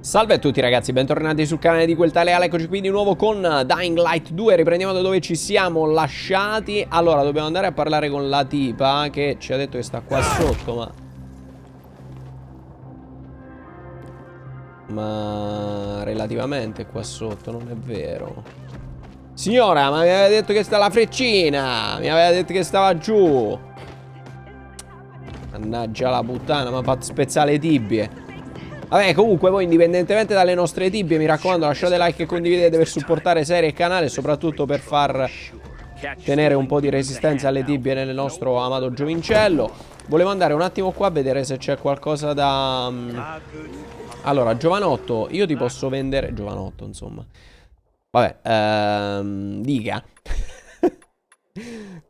Salve a tutti ragazzi, bentornati sul canale di Queltaleale. Eccoci qui di nuovo con Dying Light 2. Riprendiamo da dove ci siamo lasciati. Allora, dobbiamo andare a parlare con la tipa che ci ha detto che sta qua sotto, ma relativamente qua sotto, non è vero. Signora, ma mi aveva detto che sta la freccina. Mi aveva detto che stava giù. Mannaggia la puttana, mi ha fatto spezzare le tibie. Vabbè, comunque voi indipendentemente dalle nostre tibie, mi raccomando, lasciate like e condividete per supportare serie e canale, soprattutto per far tenere un po' di resistenza alle tibie nel nostro amato giovincello. Volevo andare un attimo qua a vedere se c'è qualcosa da... Allora, giovanotto, io ti posso vendere... Giovanotto, insomma. Vabbè, dica.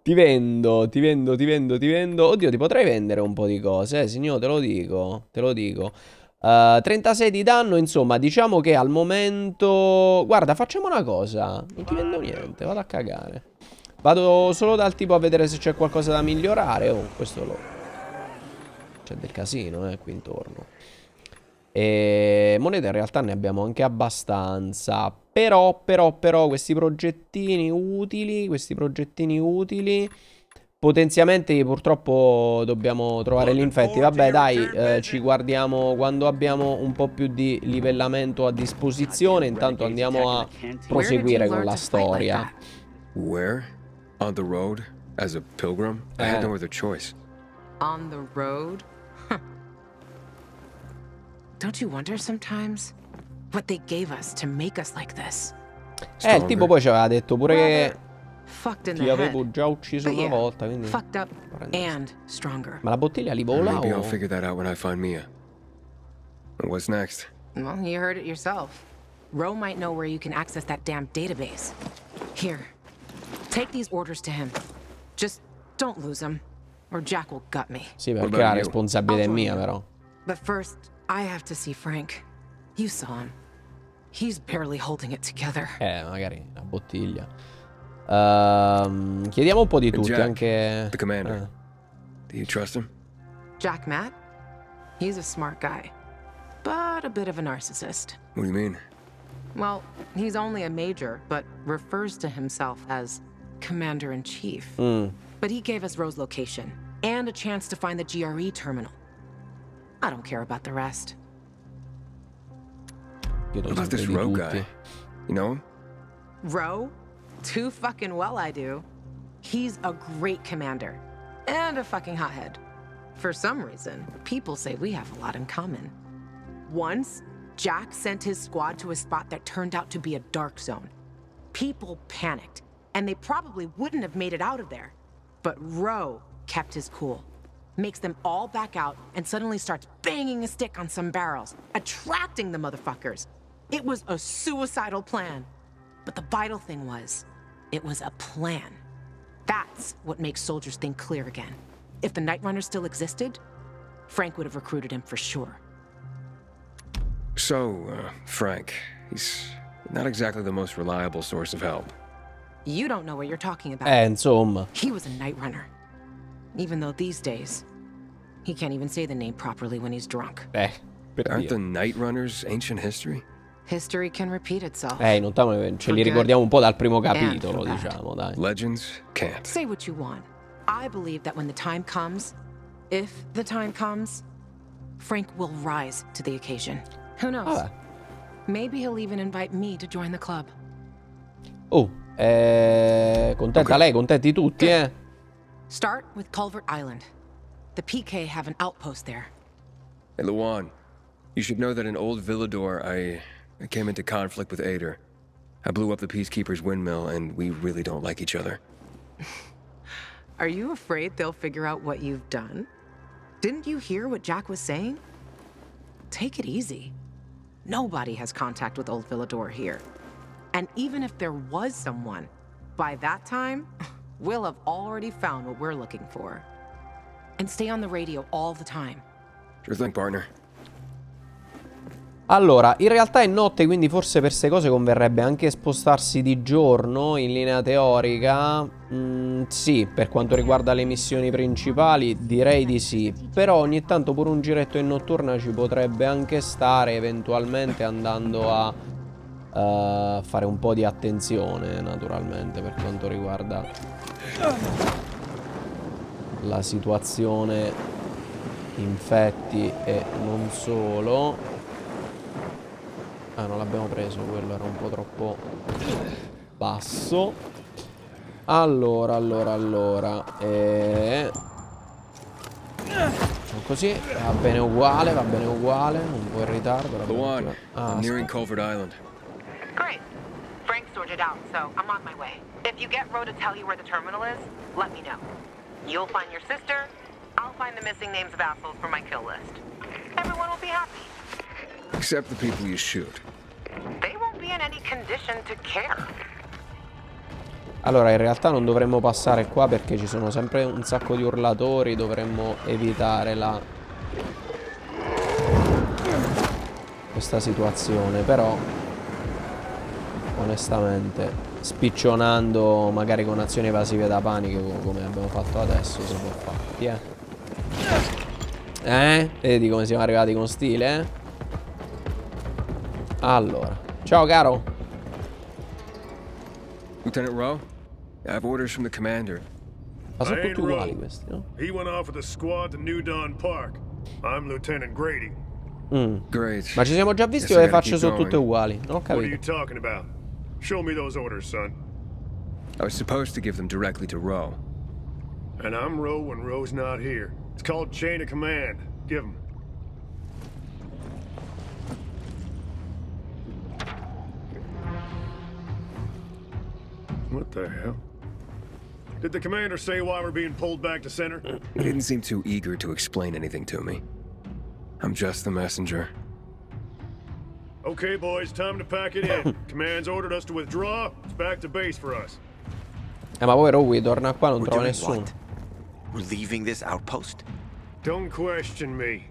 Ti vendo. Oddio, ti potrei vendere un po' di cose, signor, te lo dico. 36 di danno, insomma, diciamo che al momento... Guarda, facciamo una cosa. Non ti vendo niente, vado a cagare. Vado solo dal tipo a vedere se c'è qualcosa da migliorare. Oh, questo lo... C'è del casino, qui intorno. E monete in realtà ne abbiamo anche abbastanza. Però, questi progettini utili, potenzialmente purtroppo dobbiamo trovare gli infetti. Vabbè dai, ci guardiamo quando abbiamo un po' più di livellamento a disposizione. Intanto andiamo a proseguire con la storia. Where? On the road? As a pilgrim? I had no other choice. On the road? Don't you wonder sometimes what they gave us to make us like this? Il tipo poi ci aveva detto pure che ti ti avevo già ucciso una volta, quindi... fucked up and stronger. Ma la bottiglia li vola Maybe o... I'll figure that out when I find Mia. And what's next? Well, you heard it yourself. Ro might know where you can access that damn database. Here, take these orders to him. Just don't lose them, or Jack will gut me. Sì, perché la responsabilità è mia, però. But first, I have to see Frank. You saw him. He's barely holding it together. Magari la bottiglia. Chiediamo un po' di tutti, Jack, anche... the commander. Do you trust him? Jack Matt? He's a smart guy, but a bit of a narcissist. What do you mean? Well, he's only a major, but refers to himself as Commander-in-Chief. But he gave us Ro's location, and a chance to find the GRE terminal. I don't care about the rest. What about this Ro guy? You know him? Ro? Too fucking well I do. He's a great commander. And a fucking hothead. For some reason, people say we have a lot in common. Once, Jack sent his squad to a spot that turned out to be a dark zone. People panicked, and they probably wouldn't have made it out of there. But Ro kept his cool. Makes them all back out and suddenly starts banging a stick on some barrels, attracting the motherfuckers. It was a suicidal plan. But the vital thing was, it was a plan. That's what makes soldiers think clear again. If the Night Runner still existed, Frank would have recruited him for sure. So, Frank, he's not exactly the most reliable source of help. You don't know what you're talking about. Insomma. He was a Night Runner. Even though these days, he can't even say the name properly when he's drunk. Aren't the Night Runners ancient history? History can repeat itself. Ce li ricordiamo un po' dal primo capitolo, diciamo, dai. Legends can't. Say what you want. I believe that when the time comes, if the time comes, Frank will rise to the occasion. Who knows? Vabbè. Maybe he'll even invite me to join the club. Contenta lei, contenti tutti, Start with Culvert Island. The PK have an outpost there. Hey, Luan, you should know that in Old Villador, I came into conflict with Ader. I blew up the Peacekeeper's windmill, and we really don't like each other. Are you afraid they'll figure out what you've done? Didn't you hear what Jack was saying? Take it easy. Nobody has contact with Old Villador here. And even if there was someone, by that time, we'll have already found what we're looking for. And stay on the radio all the time. Sure thing, partner. Allora, in realtà è notte, quindi forse per queste cose converrebbe anche spostarsi di giorno, in linea teorica. Sì, per quanto riguarda le missioni principali, direi di sì. Però ogni tanto pure un giretto in notturna ci potrebbe anche stare, eventualmente andando a fare un po' di attenzione, naturalmente, per quanto riguarda la situazione infetti e non solo. Ah, non l'abbiamo preso, quello era un po' troppo basso. Allora. Facciamo così, va bene uguale, un po' in ritardo. Luan, Ah, I'm nearing aspetta. Culvert Island. Great. Frank sorted out, so I'm on my way. If you get Ro to tell you where the terminal is, let me know. You'll find your sister, I'll find the missing names of assholes for my kill list. Everyone will be happy. Except the people you shoot. They won't be in any condition to care. Allora, in realtà non dovremmo passare qua perché ci sono sempre un sacco di urlatori. Dovremmo evitare questa situazione. Però, onestamente, spiccionando magari con azioni evasive da panico, come abbiamo fatto adesso, si può fare. Vedi come siamo arrivati con stile, eh? Allora, ciao caro. Lieutenant Rowe, I have orders from the commander. Ma sono I ain't tutti uguali Rowe. questi, no? He went off with a squad to New Dawn Park. I'm Lieutenant Grady. Great. Ma ci siamo già visti Guess o I le gotta facce keep sono tutte going. uguali? Non ho What are you capito. talking about? Show me those orders, son. I was supposed to give them directly to Rowe. And I'm Rowe when Rowe's not here. It's called chain of command. Give him. What the hell? Did the commander say why we're being pulled back to center? He didn't seem too eager to explain anything to me. I'm just the messenger. Okay, boys, time to pack it in. Command's ordered us to withdraw. It's back to base for us. Ma poi Rowie torna qua, non We're trova doing nessuno. what? We're leaving this outpost? Don't question me.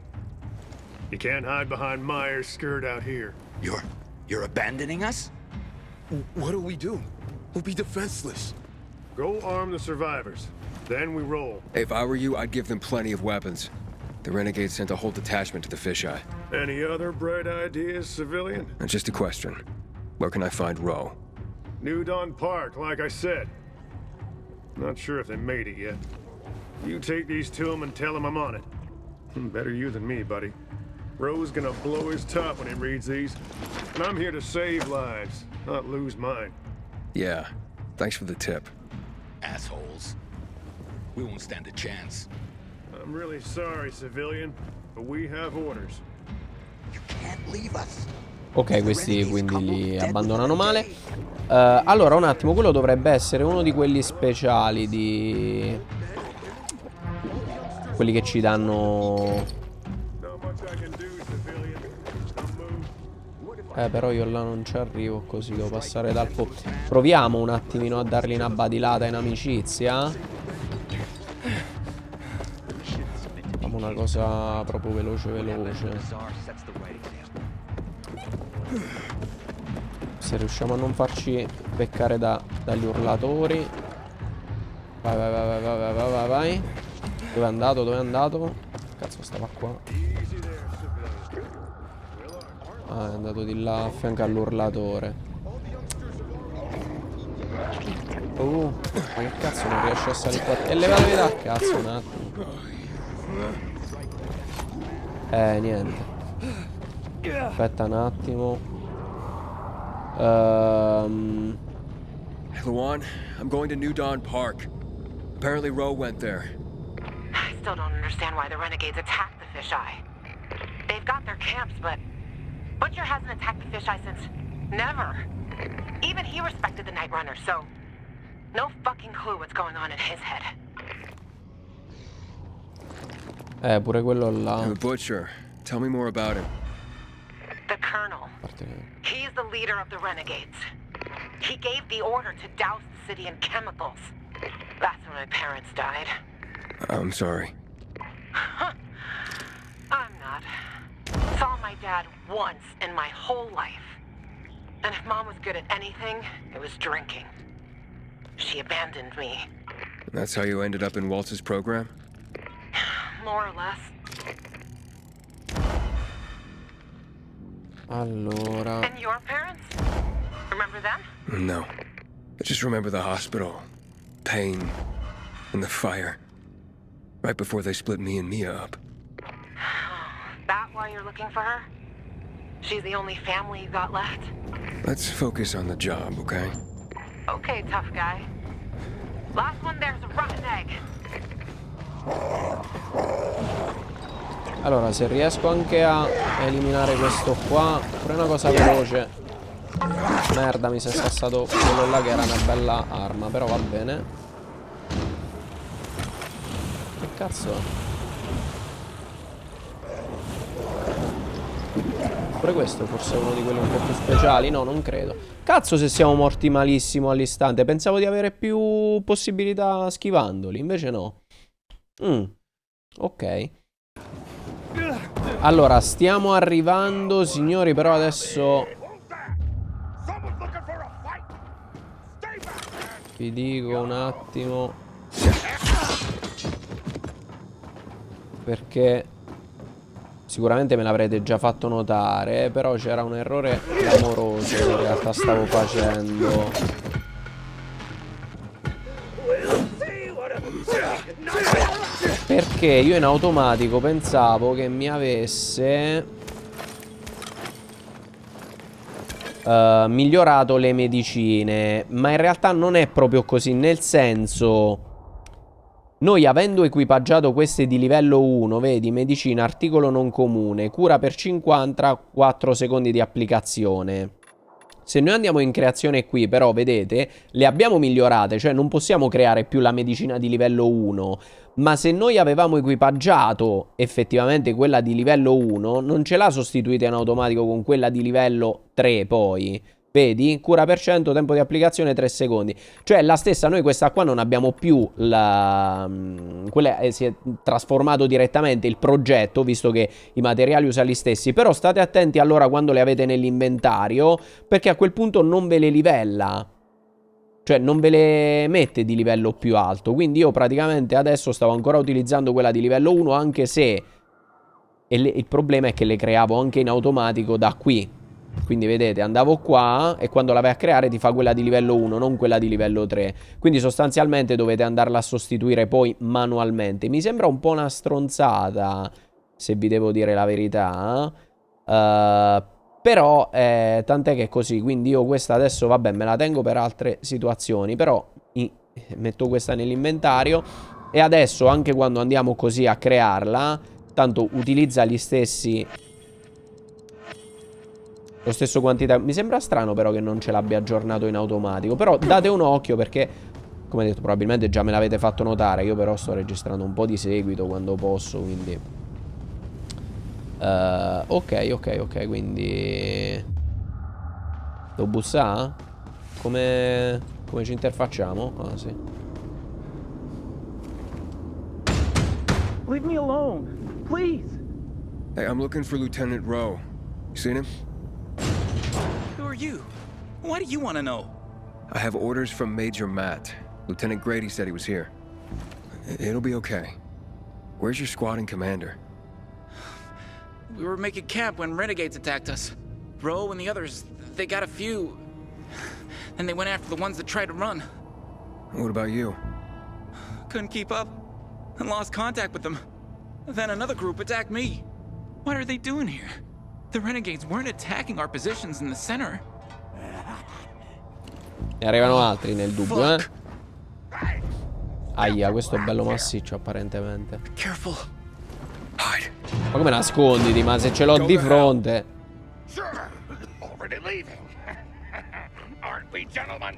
You can't hide behind Myers' skirt out here. You're abandoning us? What'll we do? We'll be defenseless. Go arm the survivors. Then we roll. If I were you, I'd give them plenty of weapons. The Renegades sent a whole detachment to the fisheye. Any other bright ideas, civilian? Just a question. Where can I find Rowe? New Dawn Park, like I said. Not sure if they made it yet. You take these to him and tell him I'm on it. Better you than me, buddy. Rowe's gonna blow his top when he reads these. And I'm here to save lives, not lose mine. Yeah. Thanks for the tip. Assholes. We won't stand a chance. I'm really sorry, civilian, but we have orders. You can't leave us. Ok, questi quindi li abbandonano male. Allora, un attimo, quello dovrebbe essere uno di quelli speciali di... quelli che ci danno... Not much I can do, civilian. Don't move. Però io là non ci arrivo così, devo passare dal po'. Proviamo un attimino a dargli una badilata in amicizia. Facciamo una cosa proprio veloce. Se riusciamo a non farci beccare dagli urlatori. Vai. Dove è andato? Cazzo, stava qua. Ah, è andato di là a fianco all'urlatore. Ma che cazzo, non riesce a salire qua? E levatevi da cazzo un attimo. Niente. Aspetta un attimo. Luan, I'm going to New Dawn Park. Apparently Rowe went there. I still don't understand why the Renegades attacked the fisheye. They've got their camps, but Butcher hasn't attacked the fisheye since never. Even he respected the Night Runner, so no fucking clue what's going on in his head. Pure quello là. The Butcher. Tell me more about him. The Colonel. He's the leader of the Renegades. He gave the order to douse the city in chemicals. That's when my parents died. I'm sorry. I'm not. Saw my dad once in my whole life. And if Mom was good at anything, it was drinking. She abandoned me. And that's how you ended up in Waltz's program? More or less. Allora. And your parents? Remember them? No. I just remember the hospital, pain, and the fire. Right before they split me and Mia up. That why you're looking for her? She's the only family you got left? Let's focus on the job, okay? Okay, tough guy. Last one there's a rotten egg. Allora, se riesco anche a eliminare questo qua. Pure una cosa veloce. Merda, mi si è scassato quello là che era una bella arma. Però va bene. Che cazzo è? Pure questo forse è uno di quelli un po' più speciali. No, non credo. Cazzo se siamo morti malissimo all'istante. Pensavo di avere più possibilità schivandoli. Invece no. Ok. Allora, stiamo arrivando, signori. Però adesso vi dico un attimo, perché sicuramente me l'avrete già fatto notare, però c'era un errore clamoroso che in realtà stavo facendo. Perché io in automatico pensavo che mi avesse migliorato le medicine, ma in realtà non è proprio così, nel senso, noi avendo equipaggiato queste di livello 1, vedi, medicina, articolo non comune, cura per 50, 4 secondi di applicazione. Se noi andiamo in creazione qui, però, vedete, le abbiamo migliorate, cioè non possiamo creare più la medicina di livello 1, ma se noi avevamo equipaggiato effettivamente quella di livello 1, non ce l'ha sostituita in automatico con quella di livello 3 poi. Vedi? Cura per 100, tempo di applicazione 3 secondi. Cioè la stessa, noi questa qua non abbiamo più la... quella si è trasformato direttamente il progetto, visto che i materiali usa gli stessi. Però state attenti allora quando le avete nell'inventario, perché a quel punto non ve le livella. Cioè non ve le mette di livello più alto. Quindi io praticamente adesso stavo ancora utilizzando quella di livello 1, anche se... il problema è che le creavo anche in automatico da qui. Quindi vedete, andavo qua e quando la vai a creare ti fa quella di livello 1, non quella di livello 3. Quindi sostanzialmente dovete andarla a sostituire poi manualmente. Mi sembra un po' una stronzata, se vi devo dire la verità. Però tant'è che è così. Quindi io questa adesso, vabbè, me la tengo per altre situazioni. Però metto questa nell'inventario. E adesso anche quando andiamo così a crearla, tanto utilizza gli stessi... lo stesso quantità. Mi sembra strano però che non ce l'abbia aggiornato in automatico. Però date un occhio perché, come detto, probabilmente già me l'avete fatto notare. Io però sto registrando un po' di seguito quando posso, quindi ok, quindi devo bussare? Come ci interfacciamo? Ah sì. Leave me alone, please. Hey, I'm looking for Lieutenant Rowe. You seen him? Who are you? Why do you want to know? I have orders from Major Matt. Lieutenant Grady said he was here. It'll be okay. Where's your squad and commander? We were making camp when renegades attacked us. Rowe and the others, they got a few. Then they went after the ones that tried to run. What about you? Couldn't keep up and lost contact with them. Then another group attacked me. What are they doing here? The renegades weren't attacking our positions in the center. Ne arrivano altri nel dubbio, eh. Aia, questo è bello massiccio apparentemente. Careful. Hide. Ma come nasconditi? Ma se ce l'ho di fronte. Sure. Already leaving. Aren't we, gentlemen?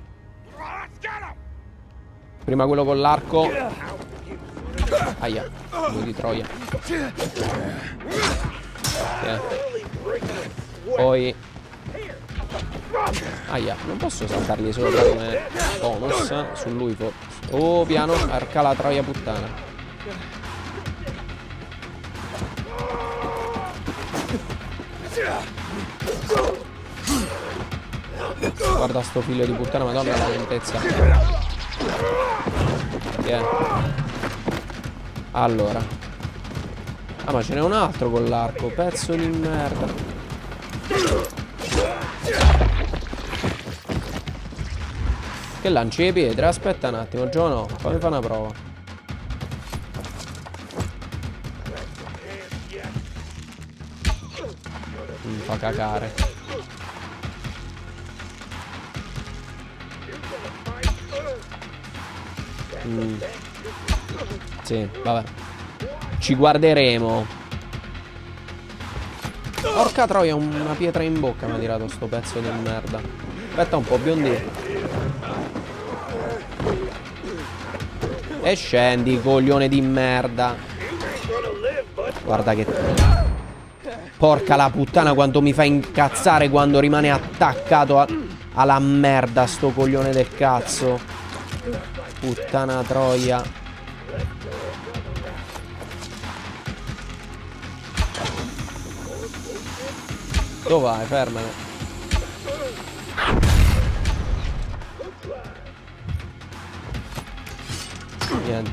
Let's get him. Prima quello con l'arco. Aia, lui di Troia. Poi aia, non posso saltargli sopra come bonus. Su lui oh, piano, arca la troia puttana. Guarda sto figlio di puttana, madonna la lentezza. Yeah. Allora. Ah, ma ce n'è un altro con l'arco. Pezzo di merda. Che lanci le pietre? Aspetta un attimo, Giono. Fammi fare una prova. Mi fa cacare. Sì, vabbè. Ci guarderemo. Porca troia, una pietra in bocca mi ha tirato sto pezzo di merda. Aspetta un po', biondi. E scendi, coglione di merda. Guarda che... Porca la puttana, quanto mi fa incazzare quando rimane attaccato alla merda sto coglione del cazzo. Puttana troia. Dove vai? Fermati. Niente.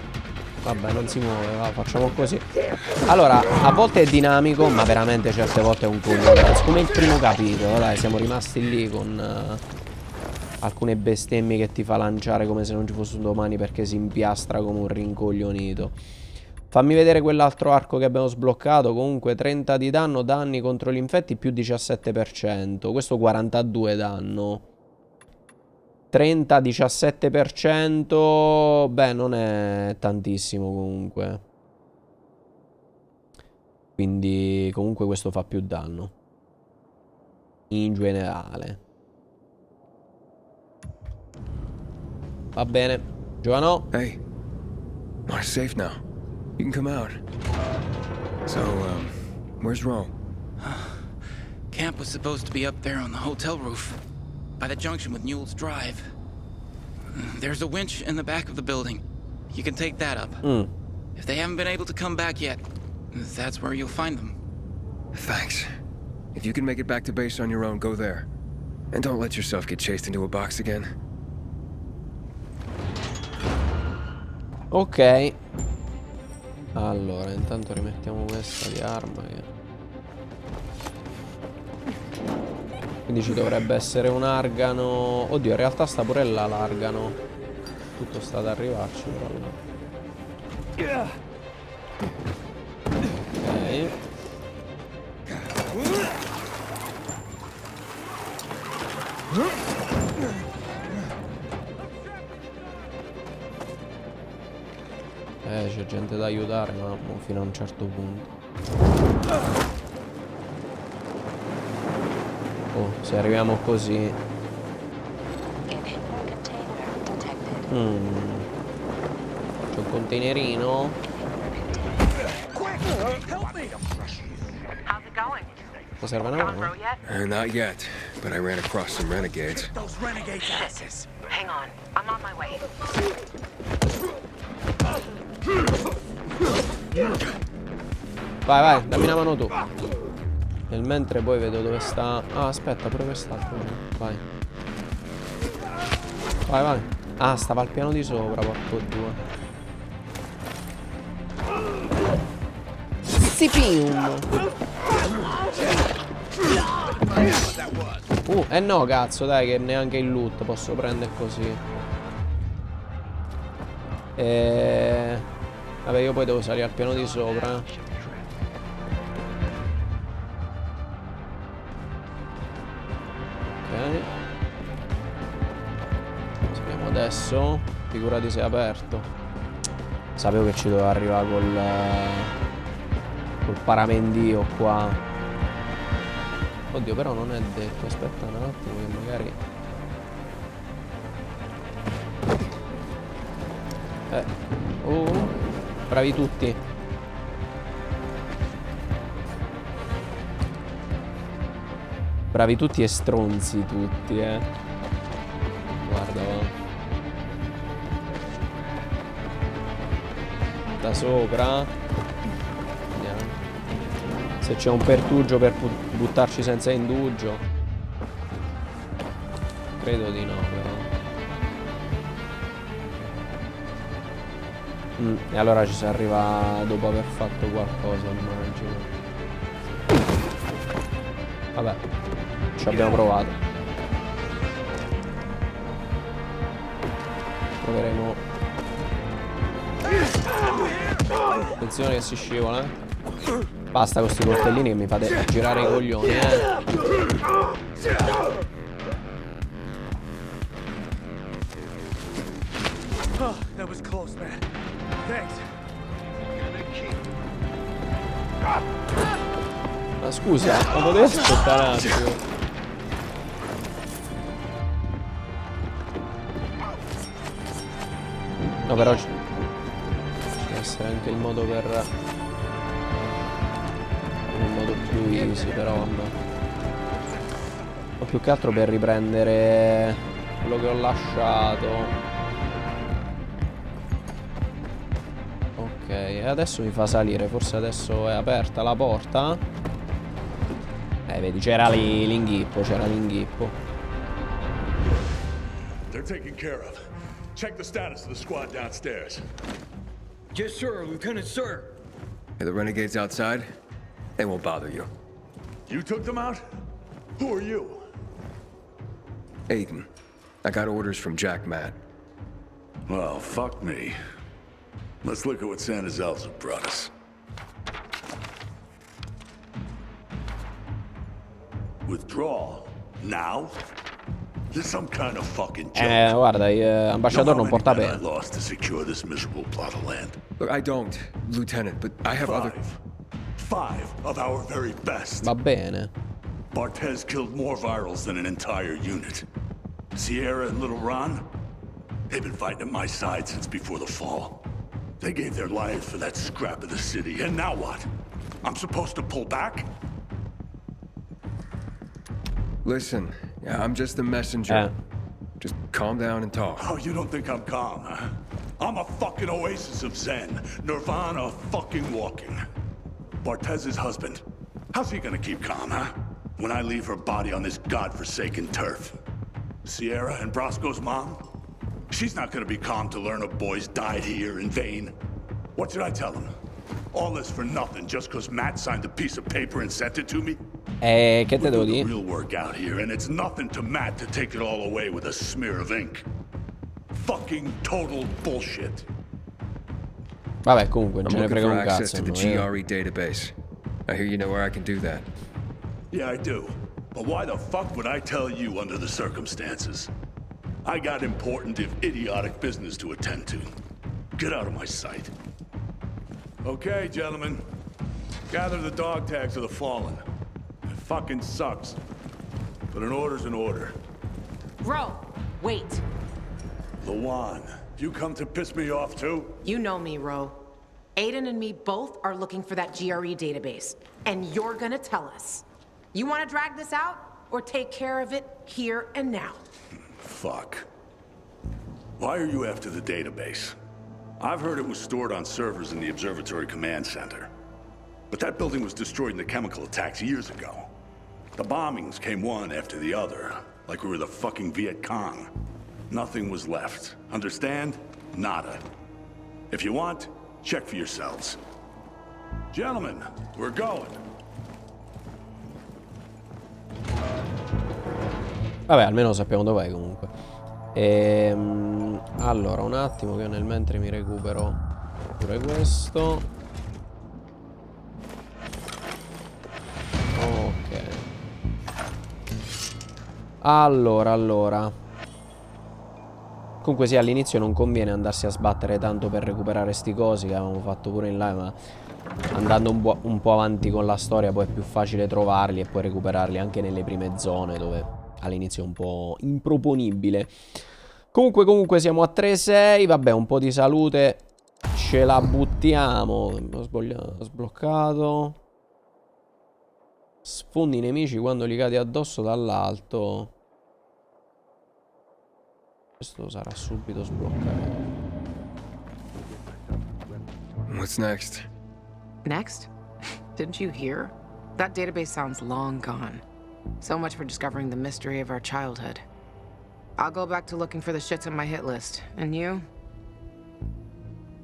Vabbè, non si muove, va, facciamo così. Allora, a volte è dinamico, ma veramente certe volte è un coglione. Come il primo capitolo, dai, siamo rimasti lì con alcune bestemmie che ti fa lanciare come se non ci fosse un domani, perché si impiastra come un rincoglionito. Fammi vedere quell'altro arco che abbiamo sbloccato. Comunque 30 di danno, danni contro gli infetti più 17%. Questo 42 danno. 30, 17%. Beh, non è tantissimo comunque. Quindi comunque questo fa più danno in generale. Va bene. Giovano. Hey, we're safe now. You can come out. So, where's Rome? Camp was supposed to be up there on the hotel roof, by the junction with Newell's Drive. There's a winch in the back of the building. You can take that up. If they haven't been able to come back yet, that's where you'll find them. Thanks. If you can make it back to base on your own, go there. And don't let yourself get chased into a box again. Ok. Allora, intanto rimettiamo questa di arma che... Quindi ci dovrebbe essere un argano. Oddio, in realtà sta pure là l'argano. Tutto sta ad arrivarci però là. Ok. C'è gente da aiutare, ma fino a un certo punto. Oh, se arriviamo così. C'è un containerino. Cosa serve una mano? Not yet, but I ran across some renegades. Those renegade asses. Hang on, I'm on my way. Vai, vai, dammi una mano tu. Nel mentre poi vedo dove sta. Ah, aspetta, pure quest'altro. Vai. Vai, vai. Ah, stava al piano di sopra, porco due. Sipium. Eh no, cazzo, dai, che neanche il loot posso prendere così. Vabbè, io poi devo salire al piano di sopra. Ok. Saliamo adesso. Figurati se è aperto. Sapevo che ci doveva arrivare col paramendio qua. Oddio, però non è detto. Aspetta un attimo che magari... bravi tutti. Bravi tutti e stronzi tutti, Guarda, va. Da sopra. Vediamo. Se c'è un pertugio per buttarci senza indugio. Credo di no, però. E allora ci si arriva dopo aver fatto qualcosa, immagino. Vabbè, ci abbiamo provato. Proveremo. Attenzione che si scivola, eh. Basta con sti coltellini che mi fate girare i coglioni, Oh, that was close, man. Thanks. Ma scusa, ma potevi aspettare un attimo? No, però ci deve essere anche il modo per... il modo più easy, però vabbè. O più che altro per riprendere quello che ho lasciato. Ok, e adesso mi fa salire. Forse adesso è aperta la porta. Vedi, c'era l'inghippo, c'era l'inghippo. They're taken care of. Check the status of the squad downstairs. Yes, sir, Lieutenant, sir. Are the renegades outside? They won't bother you. You took them out? Who are you? Aiden, I got orders from Jack Matt. Well, fuck me. Let's look at what Santa Zelza brought us. Withdrawal? Now? This some kind of fucking joke. Guarda, ambasciatore non porta I bene. lost to secure this miserable plot of land. Look, I don't, Lieutenant, but I have other... Five of our very best. Va bene. Barthez killed more virals than an entire unit. Sierra and Little Ron, they've been fighting at my side since before the fall. They gave their lives for that scrap of the city, and now what? I'm supposed to pull back? Listen, I'm just the messenger. Just calm down and talk. Oh, you don't think I'm calm, huh? I'm a fucking oasis of zen. Nirvana fucking walking. Bartez's husband. How's he gonna keep calm, huh? When I leave her body on this godforsaken turf. Sierra and Brosco's mom? She's not gonna be calm to learn her boys died here in vain. What should I tell him? All this for nothing just because Matt signed a piece of paper and sent it to me? Che te devo We're doing dire? real work out here, and it's nothing to Matt to take it all away with a smear of ink. Fucking total bullshit. Vabbè, comunque non I'm me ne looking frega for un access cazzo. to the GRE database. I hear you know where I can do that. Yeah, I do. But why the fuck would I tell you under the circumstances? I got important, if idiotic, business to attend to. Get out of my sight. Okay, gentlemen. Gather the dog tags of the fallen. It fucking sucks. But an order's an order. Ro, wait. Lawan, you come to piss me off too? You know me, Ro. Aiden and me both are looking for that GRE database. And you're gonna tell us. You wanna drag this out? Or take care of it here and now? Fuck. Why are you after the database? I've heard it was stored on servers in the Observatory Command Center. But that building was destroyed in the chemical attacks years ago. The bombings came one after the other, like we were the fucking Viet Cong. Nothing was left. Understand? Nada. If you want, check for yourselves. Gentlemen, we're going. Vabbè, almeno sappiamo dov'è comunque. Allora, un attimo che io nel mentre mi recupero pure questo. Ok. Allora. Comunque sì, all'inizio non conviene andarsi a sbattere tanto per recuperare sti cosi che avevamo fatto pure in live, ma andando un po' avanti con la storia poi è più facile trovarli e poi recuperarli anche nelle prime zone dove all'inizio è un po' improponibile. Comunque siamo a 3-6. Vabbè, un po' di salute ce la buttiamo. Ho sbloccato. Sfondi i nemici quando li cadi addosso dall'alto. Questo sarà subito sbloccato. What's next? Next? Didn't you hear? That database sounds long gone. So much for discovering the mystery of our childhood. I'll go back to looking for the shits on my hit list. And you?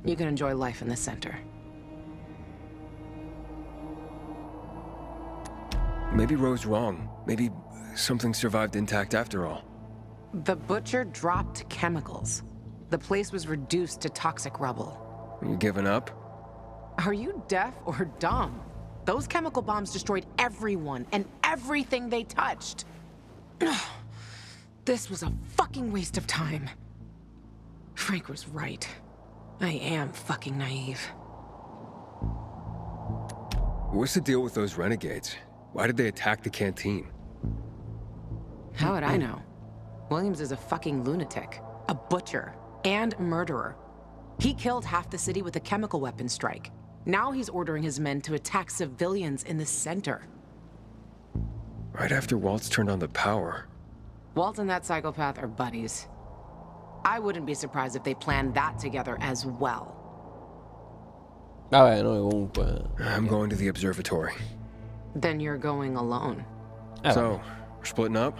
You can enjoy life in the center. Maybe Rose wrong. Maybe something survived intact after all. The butcher dropped chemicals. The place was reduced to toxic rubble. Are you giving up? Are you deaf or dumb? Those chemical bombs destroyed everyone and everything they touched. This was a fucking waste of time. Frank was right. I am fucking naive. What's the deal with those renegades? Why did they attack the canteen? How would I know? Williams is a fucking lunatic, a butcher, and murderer. He killed half the city with a chemical weapon strike. Now he's ordering his men to attack civilians in the center. Right after Waltz turned on the power. Walt and that psychopath are buddies. I wouldn't be surprised if they planned that together as well. Vabbè, noi comunque... I'm going to the observatory. Then you're going alone. So, we're splitting up?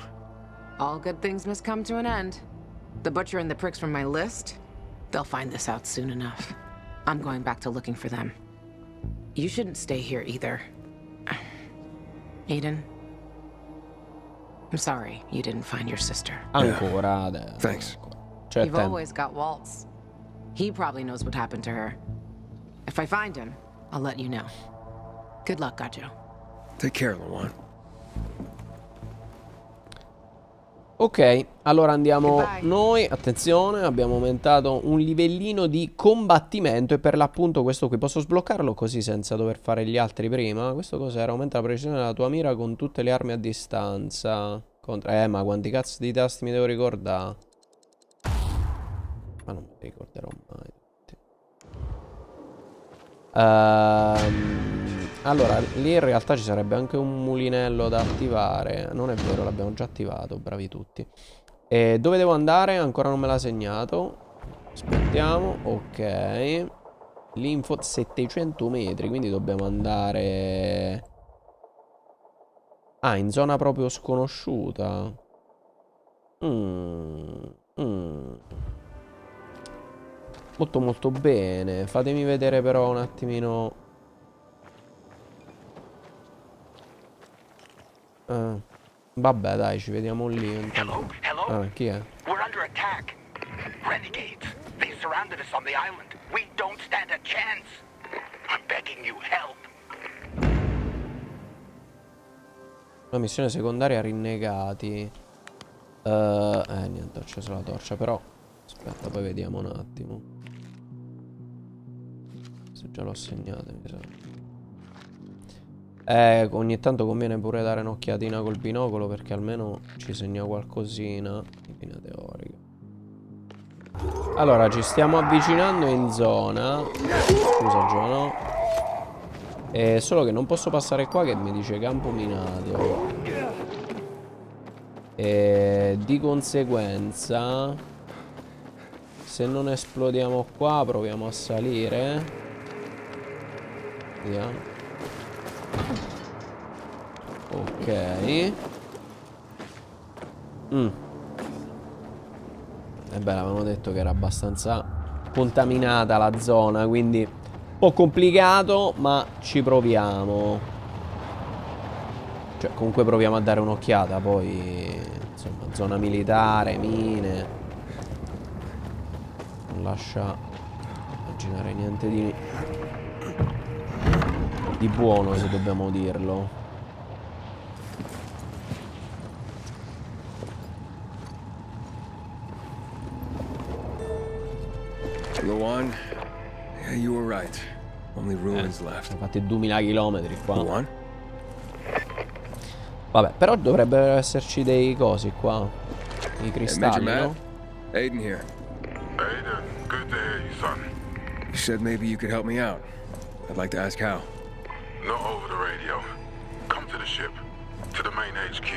All good things must come to an end. The butcher and the pricks from my list, they'll find this out soon enough. I'm going back to looking for them. You shouldn't stay here either. Aiden, I'm sorry you didn't find your sister. Ancora adesso. Thanks. C'è You've tempo. always got Waltz. He probably knows what happened to her. If I find him, I'll let you know. Good luck, Gajo. Take care, Lawan. Ok, allora andiamo Goodbye. noi, attenzione, abbiamo aumentato un livellino di combattimento e per l'appunto questo qui posso sbloccarlo così senza dover fare gli altri prima. Questo cos'era? Aumenta la precisione della tua mira con tutte le armi a distanza. Ma quanti cazzo di tasti mi devo ricordare? Ma non mi ricorderò mai. Allora, lì in realtà ci sarebbe anche un mulinello da attivare. Non è vero, l'abbiamo già attivato, bravi tutti. E dove devo andare? Ancora non me l'ha segnato. Aspettiamo, ok. L'info 700 metri, quindi dobbiamo andare... Ah, in zona proprio sconosciuta. Molto molto bene. Fatemi vedere però un attimino... vabbè dai, ci vediamo lì. Hello? Hello? Chi è? We're under attack. Renegades. They surrounded us on the island. We don't stand a chance. I'm begging you, help. La missione secondaria rinnegati. Niente, ho acceso la torcia, però aspetta, poi vediamo un attimo. Se già l'ho segnata, mi sa. Ogni tanto conviene pure dare un'occhiatina col binocolo perché almeno ci segna qualcosina in linea teorica. Allora, ci stiamo avvicinando in zona. Scusa, Giono. Solo che non posso passare qua che mi dice campo minato. Di conseguenza, se non esplodiamo qua, proviamo a salire. Vediamo. Ok. E beh, avevano detto che era abbastanza contaminata la zona, quindi un po' complicato, ma ci proviamo. Cioè, comunque proviamo a dare un'occhiata, poi insomma, zona militare, mine. Non lascia immaginare niente di buono, se dobbiamo dirlo. Lawan, yeah, you were right. Only ruins left. Sono fatti 2000 km qua. Lawan? Vabbè, però dovrebbero esserci dei cosi qua. I cristalli, Major no? Matt? Aiden here. Aiden, good to hear you, son. You said maybe you could help me out. I'd like to ask how. Not over the radio. Come to the ship, to the main HQ.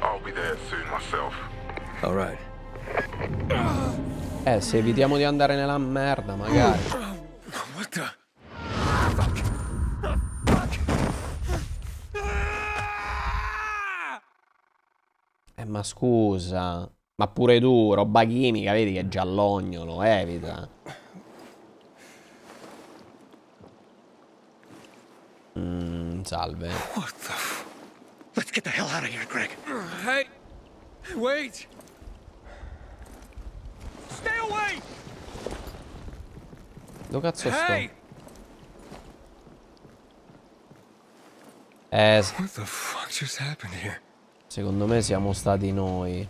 I'll be there soon myself. All right. Se evitiamo di andare nella merda, magari. What the? Ma scusa. Ma pure tu, roba chimica, vedi che è giallognolo, evita. Salve. Let's get the hell out of here, Greg. Hey, wait! Stay away! Dove cazzo sto? Hey! What the fuck just happened here? Secondo me siamo stati noi.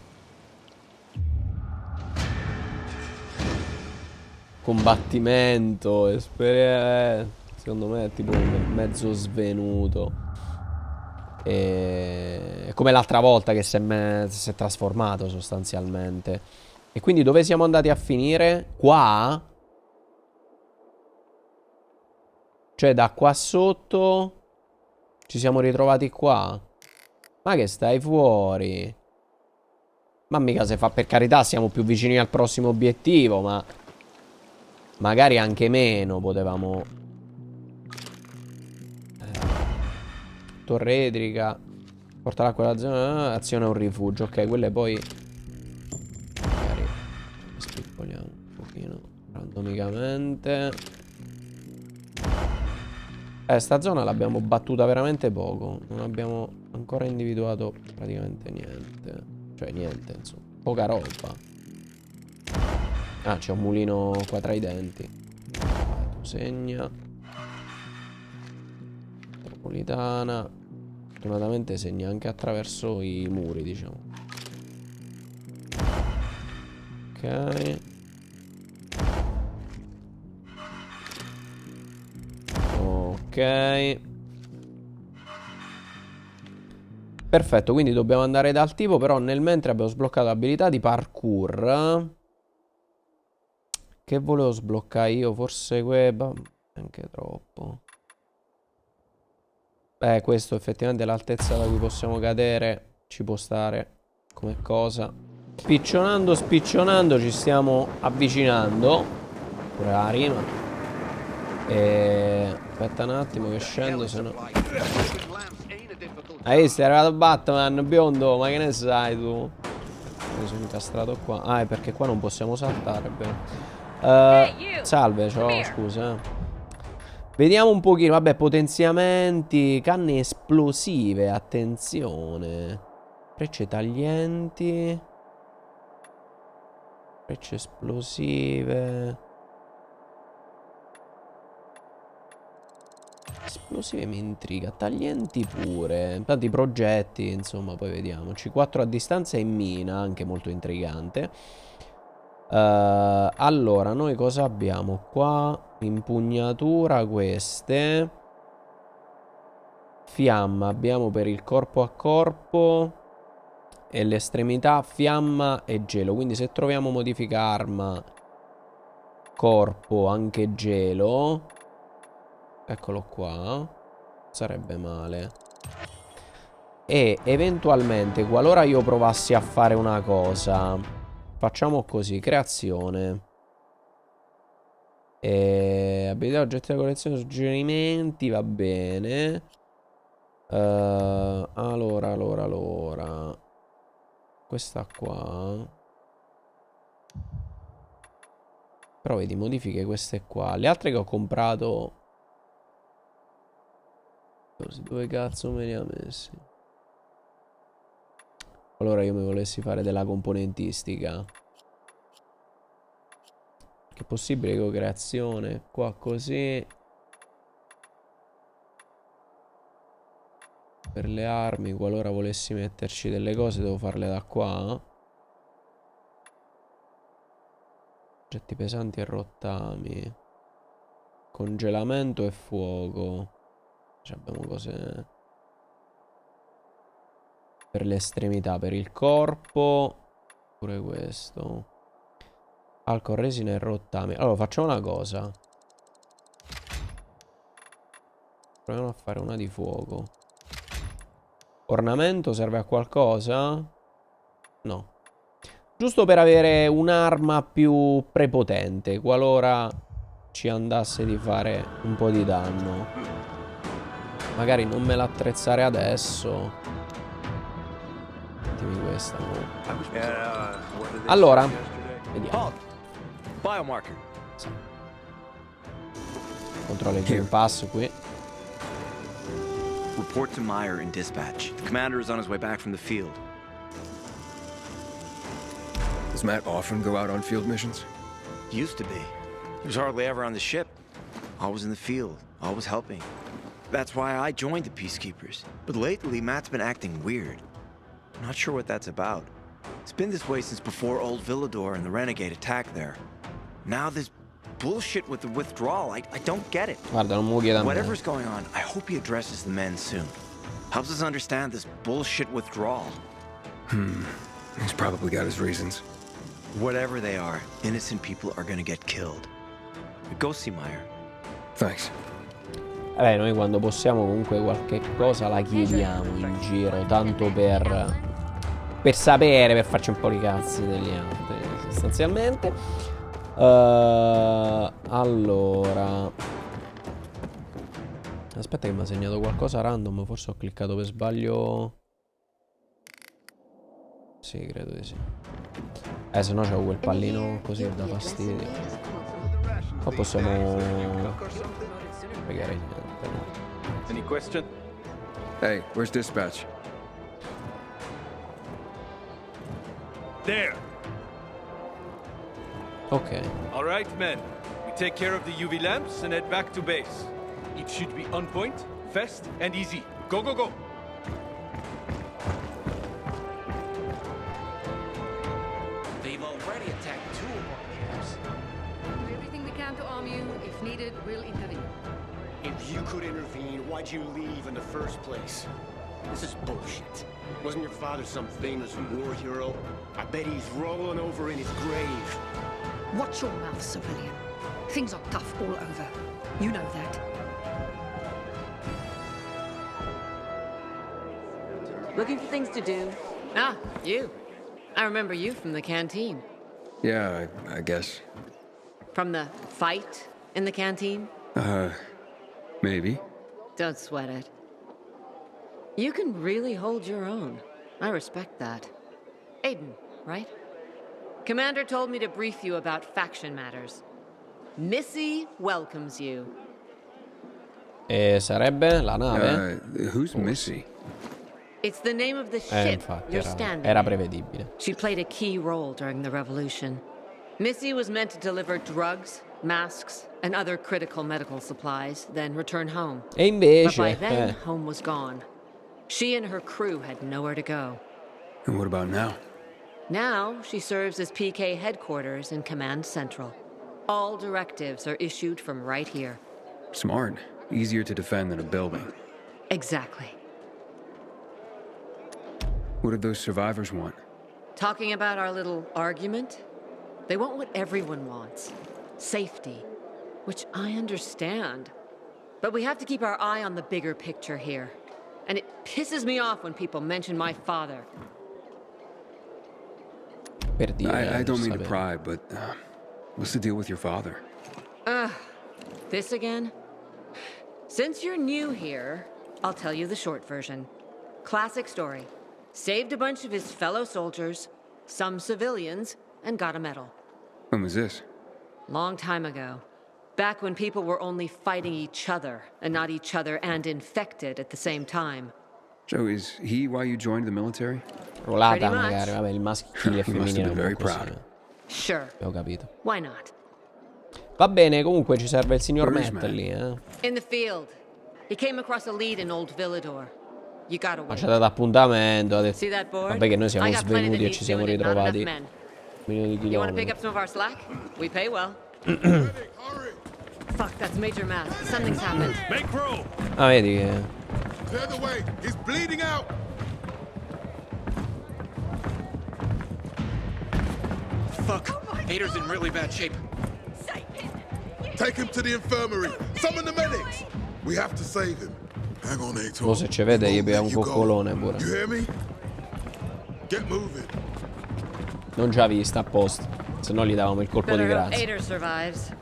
Combattimento, secondo me è tipo mezzo svenuto. È come l'altra volta che si è trasformato sostanzialmente. E quindi dove siamo andati a finire? Qua? Cioè da qua sotto ci siamo ritrovati qua. Ma che stai fuori? Ma mica se fa, per carità, siamo più vicini al prossimo obiettivo, ma magari anche meno potevamo. Torre idrica. Porta l'acqua alla zona. Azione un rifugio. Ok, quelle poi magari spicpoliamo un pochino randomicamente. Sta zona l'abbiamo battuta veramente poco. Non abbiamo ancora individuato praticamente niente. Cioè niente, insomma. Poca roba. Ah, c'è un mulino qua tra i denti. Tu segna. Metropolitana. Fortunatamente segna anche attraverso i muri, diciamo. Ok. Ok. Perfetto, quindi dobbiamo andare dal tipo, però nel mentre abbiamo sbloccato l'abilità di parkour. Che volevo sbloccare io? Forse anche troppo. Questo effettivamente è l'altezza da cui possiamo cadere. Ci può stare come cosa. Spiccionando, spiccionando, ci stiamo avvicinando. Pure la rima. Aspetta un attimo che scendo, se no. Hai visto, è arrivato Batman, biondo, ma che ne sai tu? Mi sono incastrato qua. Ah, è perché qua non possiamo saltare, salve, ciao, scusa. Vediamo un pochino, vabbè, potenziamenti, canne esplosive, attenzione. Frecce taglienti. Frecce esplosive. Esplosive mi intriga. Taglienti pure. Tanti progetti, insomma, poi vediamo. C4 a distanza e mina, anche molto intrigante. Allora, noi cosa abbiamo qua? Impugnatura, queste. Fiamma abbiamo per il corpo a corpo. E l'estremità, fiamma e gelo. Quindi se troviamo modifica arma, corpo, anche gelo. Eccolo qua. Sarebbe male. E eventualmente, qualora io provassi a fare una cosa, facciamo così, creazione. Abilità, oggetti da collezione, suggerimenti, va bene. Allora. Questa qua. Però vedi, modifiche queste qua. Le altre che ho comprato, dove cazzo me li ha messi? Allora io mi volessi fare della componentistica. Che è possibile con creazione. Qua così. Per le armi, qualora volessi metterci delle cose, devo farle da qua. Oggetti pesanti e rottami. Congelamento e fuoco. Abbiamo cose per le estremità, per il corpo. Pure questo. Alcol, resina e rottami. Allora facciamo una cosa. Proviamo a fare una di fuoco. Ornamento serve a qualcosa? No. Giusto per avere un'arma più prepotente, qualora ci andasse di fare un po' di danno. Magari non me l'attrezzare adesso. attimi questa. Allora, vediamo. Biomarker. Sì. Controllo il Green Pass qui. Report to Meyer in dispatch. The commander is on his way back from the field. Does Matt often go out on field missions? Used to be. He was hardly ever on the ship. Always in the field, always helping. That's why I joined the Peacekeepers. But lately, Matt's been acting weird. I'm not sure what that's about. It's been this way since before old Villador and the Renegade attack there. Now this bullshit with the withdrawal, I don't get it. Guarda, non muoio da me. Whatever's going on, I hope he addresses the men soon. Helps us understand this bullshit withdrawal. He's probably got his reasons. Whatever they are, innocent people are gonna get killed. Go see Meyer. Thanks. Vabbè, noi quando possiamo comunque qualche cosa la chiediamo in giro, tanto per sapere, per farci un po' di cazzi degli altri, sostanzialmente. Allora, aspetta che mi ha segnato qualcosa random, forse ho cliccato per sbaglio. Sì, credo di sì. Se no c'ho quel pallino così da fastidio. O possiamo spiegare niente. Any question? Hey, where's dispatch? There. Ok. All right, men. We take care of the UV lamps and head back to base. It should be on point, fast, and easy. Go, go, go. They've already attacked 2 of our camps. Do everything we can to arm you. If needed, we'll intervene. If you could intervene, why'd you leave in the first place? This is bullshit. Wasn't your father some famous war hero? I bet he's rolling over in his grave. Watch your mouth, civilian. Things are tough all over. You know that. Looking for things to do? Ah, you. I remember you from the canteen. Yeah, I guess. From the fight in the canteen? Maybe. Don't sweat it. You can really hold your own. I respect that. Aiden, right? Commander told me to brief you about faction matters. Missy welcomes you. E sarebbe la nave? Who's Missy? It's the name of the ship infatti, you're standing era in. prevedibile. She played a key role during the revolution. Missy was meant to deliver drugs, masks, and other critical medical supplies, then return home. E invece, but by then, home was gone. She and her crew had nowhere to go. And what about now? Now, she serves as PK headquarters in Command Central. All directives are issued from right here. Smart. Easier to defend than a building. Exactly. What did those survivors want? Talking about our little argument? They want what everyone wants. Safety. Which I understand. But we have to keep our eye on the bigger picture here. And it pisses me off when people mention my father. I don't mean to pry, but what's the deal with your father? This again? Since you're new here, I'll tell you the short version. Classic story. Saved a bunch of his fellow soldiers, some civilians, and got a medal. When was this? Long time ago. Back when people were only fighting each other, and not each other and infected at the same time. So is he why you joined the military? Ruolata magari, vabbè, il maschile e He must femminile have been very è un po' così. proud. Sure. Ho capito. Why not? Va bene, comunque ci serve il signor Where is Matt Matt? lì, In the field. He came across a lead in Old Villador. You gotta Ma wait. ci ha dato appuntamento, ha detto. See that board? Vabbè che noi siamo I got plenty that svenuti e needs ci siamo doing and not ritrovati enough men. milioni di You wanna pick chilometri. up some of our slack? We pay well. Fuck, that's Major Matt. Something's happened. Make room. Ah, vedi che... Clear the way. He's bleeding out. Fuck. Hader's in really bad shape. Take him to the infirmary. Summon the medics. We have to save him. Hang on, Ator. Mo se ci vede gli pia un You go. coccolone pure. You hear me? Get moving. Non già vista apposta. Se no gli davamo il colpo di Better hope grazia. Ader survives.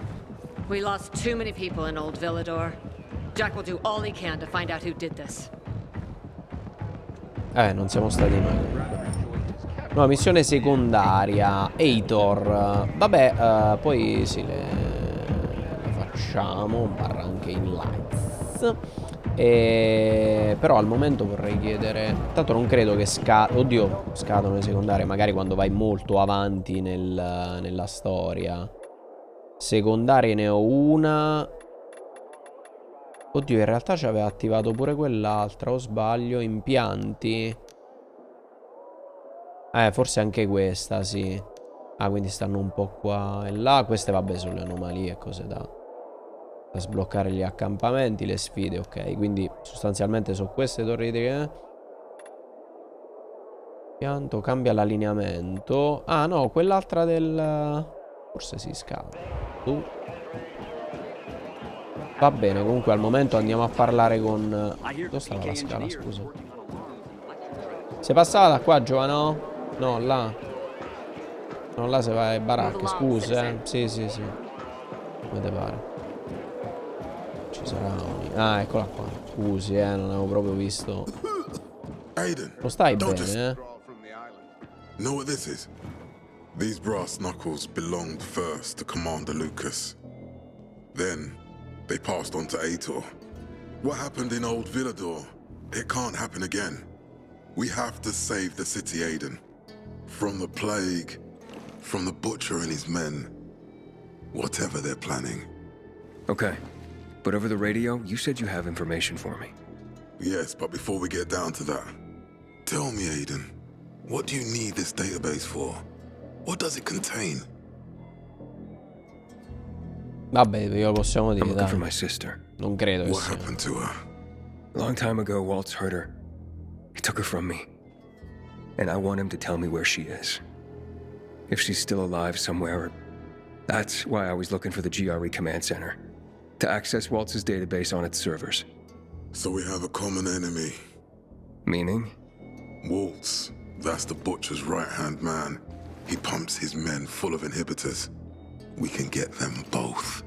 We lost too many people in Old Villador. Jack will do all he can to find out who did this. Non siamo stati noi comunque. No, missione secondaria. Aitor. Vabbè, poi sì, le facciamo. Barra anche in lights. Però al momento vorrei chiedere. Tanto non credo che oddio, scadono le secondarie. Magari quando vai molto avanti nella storia. Secondarie ne ho una. Oddio, in realtà ci aveva attivato pure quell'altra. O sbaglio? Impianti. Forse anche questa, sì. Ah, quindi stanno un po' qua e là. Queste, vabbè, sono le anomalie, cose da sbloccare gli accampamenti, le sfide, ok. Quindi sostanzialmente sono queste torri di... Pianto, cambia l'allineamento. Ah, no, quell'altra del... Forse si scala. Va bene, comunque al momento andiamo a parlare con... Dove stava la scala, scusa? Sei passata da qua, Giovano? No, là. No, là se vai ai baracche, scusa, Sì, sì, sì. Come te pare? Ci sarà un... Ah, eccola qua. Scusi, non avevo proprio visto. Aiden, Non stai bene, Know what this is? These brass knuckles belonged first to Commander Lucas. Then, they passed on to Aitor. What happened in Old Villador, it can't happen again. We have to save the city, Aiden. From the plague, from the butcher and his men. Whatever they're planning. Okay. But over the radio, you said you have information for me. Yes, but before we get down to that, tell me, Aiden, what do you need this database for? What does it contain? Vabbè, glielo possiamo dire, I'm looking dai. for my sister. Non credo che What sia. happened to her? A long time ago, Walt's hurt her. He took her from me. And I want him to tell me where she is. If she's still alive somewhere. That's why I was looking for the GRE command center. To access Walt's database on its servers. So we have a common enemy. Meaning? Waltz. That's the butcher's right-hand man. He pumps his men full of inhibitors. We can get them both.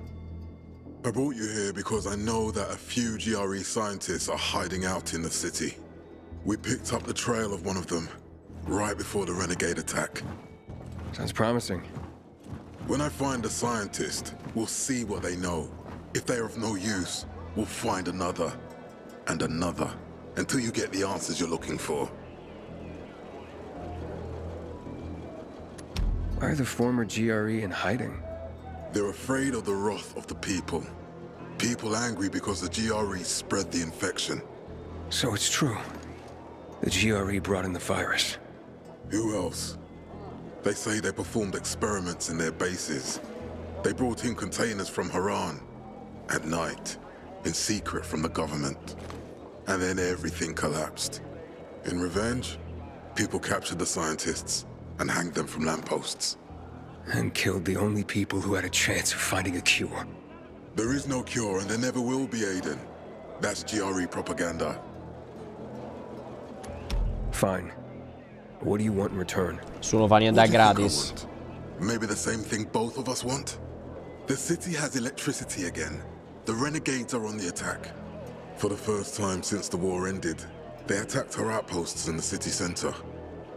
I brought you here because I know that a few GRE scientists are hiding out in the city. We picked up the trail of one of them, right before the renegade attack. Sounds promising. When I find a scientist, we'll see what they know. If they are of no use, we'll find another, and another, until you get the answers you're looking for. Why are the former GRE in hiding? They're afraid of the wrath of the people. People angry because the GRE spread the infection. So it's true. The GRE brought in the virus. Who else? They say they performed experiments in their bases. They brought in containers from Haran. At night. In secret from the government. And then everything collapsed. In revenge, people captured the scientists and hanged them from lampposts. And killed the only people who had a chance of finding a cure. There is no cure and there never will be, Aiden. That's GRE propaganda. Fine. What do you want in return? Nessuno fa niente a gratis. Maybe the same thing both of us want? The city has electricity again. The renegades are on the attack. For the first time since the war ended, they attacked our outposts in the city center.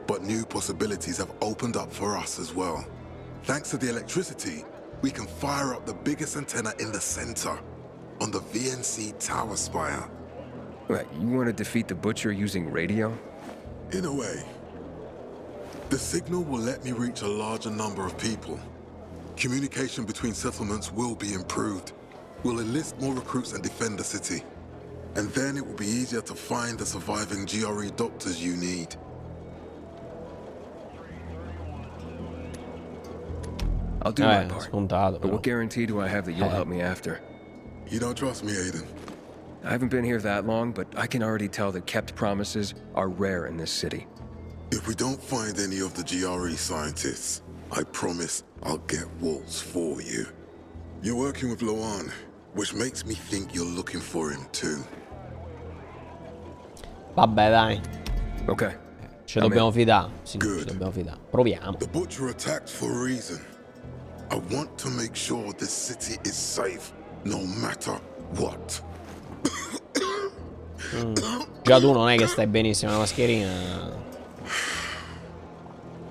But new possibilities have opened up for us as well. Thanks to the electricity, we can fire up the biggest antenna in the center, on the VNC tower spire. What, you want to defeat the Butcher using radio? In a way. The signal will let me reach a larger number of people. Communication between settlements will be improved. We'll enlist more recruits and defend the city. And then it will be easier to find the surviving GRE doctors you need. I'll do my part. Scontato, but what guarantee do I have that you'll help me after? You don't trust me, Aiden? I haven't been here that long, but I can already tell that kept promises are rare in this city. If we don't find any of the GRE scientists, I promise I'll get Waltz for you. You're working with Loan, which makes me think you're looking for him too. Vabbè, dai. Ok. Ci dobbiamo fidare. Sì, ci dobbiamo fidare. Proviamo. The Butcher attacked for a reason. I want to make sure this city is safe, no matter what. Già tu non è che stai benissimo, la mascherina.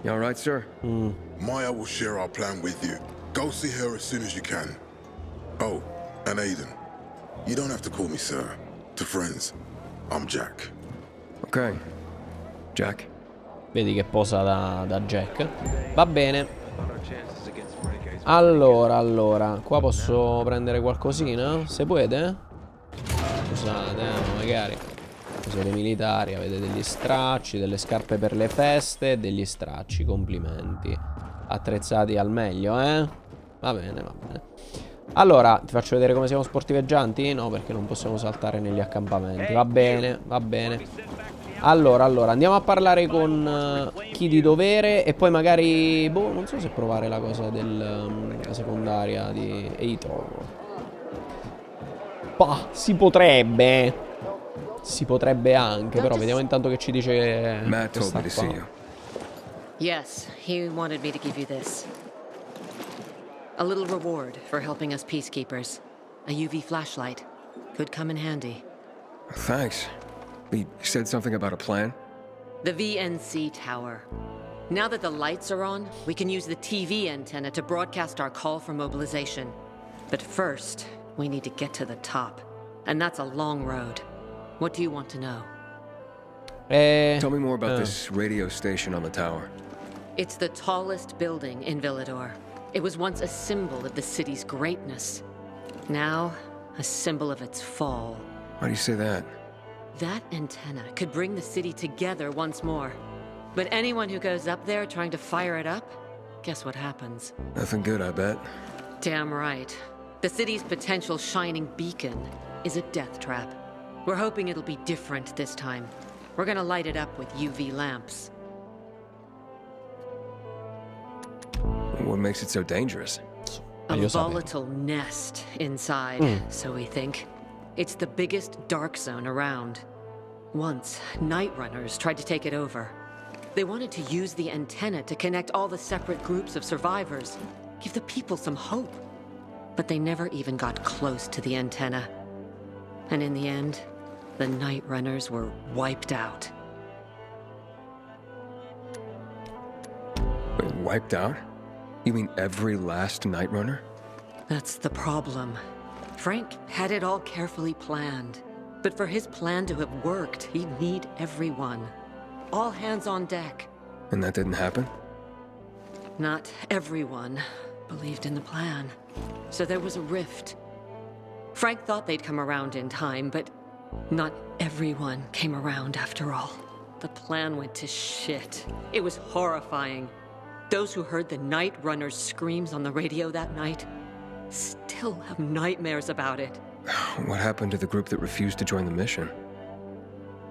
You all right, sir? Maya will share our plan with you. Go see her as soon as you can. Oh, and Aiden. You don't have to call me sir. To friends, I'm Jack. Okay. Jack. Vedi che posa da Jack. Va bene. Allora, qua posso prendere qualcosina? Se puede? Scusate, magari. Siete militari, avete degli stracci, delle scarpe per le feste, degli stracci, complimenti. Attrezzati al meglio, eh? Va bene, va bene. Allora, ti faccio vedere come siamo sportiveggianti? No, perché non possiamo saltare negli accampamenti. Va bene, va bene. Allora, andiamo a parlare con chi di dovere e poi magari... Boh, non so se provare la cosa della secondaria di Eitor. Bah, si potrebbe. Si potrebbe anche, però vediamo intanto che ci dice Matt told me to questa see qua. you. Yes, he wanted me to give you this. A little reward for helping us peacekeepers. A UV flashlight. Could come in handy. Thanks. He said something about a plan? The VNC tower. Now that the lights are on, we can use the TV antenna to broadcast our call for mobilization. But first, we need to get to the top. And that's a long road. What do you want to know? Tell me more about this radio station on the tower. It's the tallest building in Villador. It was once a symbol of the city's greatness. Now, a symbol of its fall. Why do you say that? That antenna could bring the city together once more. But anyone who goes up there trying to fire it up, guess what happens? Nothing good, I bet. Damn right. The city's potential shining beacon is a death trap. We're hoping it'll be different this time. We're gonna light it up with UV lamps. What makes it so dangerous? A volatile nest inside, so we think. It's the biggest dark zone around. Once, night runners tried to take it over. They wanted to use the antenna to connect all the separate groups of survivors, give the people some hope. But they never even got close to the antenna. And in the end, the night runners were wiped out. Wait, wiped out? You mean every last night runner? That's the problem. Frank had it all carefully planned. But for his plan to have worked, he'd need everyone. All hands on deck. And that didn't happen? Not everyone believed in the plan. So there was a rift. Frank thought they'd come around in time, but not everyone came around after all. The plan went to shit. It was horrifying. Those who heard the Night Runner's screams on the radio that night still have nightmares about it. What happened to the group that refused to join the mission?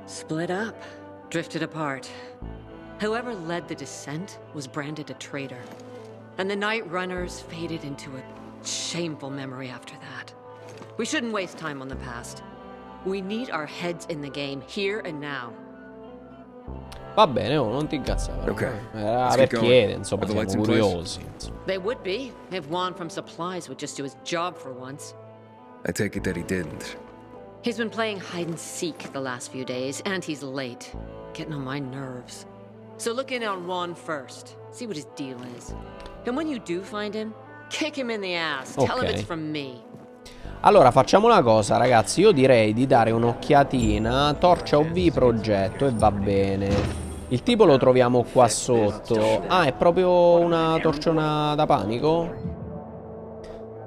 Split up, drifted apart. Whoever led the descent was branded a traitor. And the Night Runners faded into a shameful memory after that. We shouldn't waste time on the past. We need our heads in the game, here and now. Va bene, oh, non ti incazzare. Ok. Era per chiedere, insomma, siamo curiosi. Insomma. They would be, if Juan from Supplies would just do his job for once. I take it that he didn't. He's been playing hide and seek the last few days, and he's late. Getting on my nerves. So look in on Juan first. See what his deal is. And when you do find him, kick him in the ass. Tell him it's from me. Allora facciamo una cosa, ragazzi. Io direi di dare un'occhiatina. Torcia OV progetto e va bene. Il tipo lo troviamo qua sotto. Ah, è proprio una torciona da panico?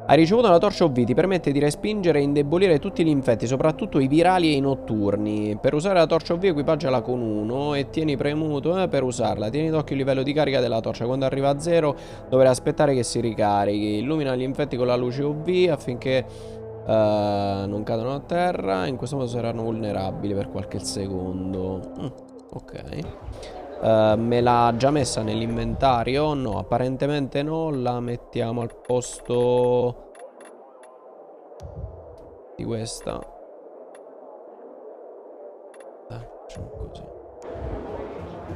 Hai ricevuto una torcia OV, ti permette di respingere e indebolire tutti gli infetti, soprattutto i virali e i notturni. Per usare la torcia OV equipaggiala con 1 e tieni premuto per usarla. Tieni d'occhio il livello di carica della torcia. Quando arriva a 0 dovrai aspettare che si ricarichi. Illumina gli infetti con la luce OV affinché non cadano a terra. In questo modo saranno vulnerabili per qualche secondo. Ok. Me l'ha già messa nell'inventario? No, apparentemente no. La mettiamo al posto di questa. Facciamo così.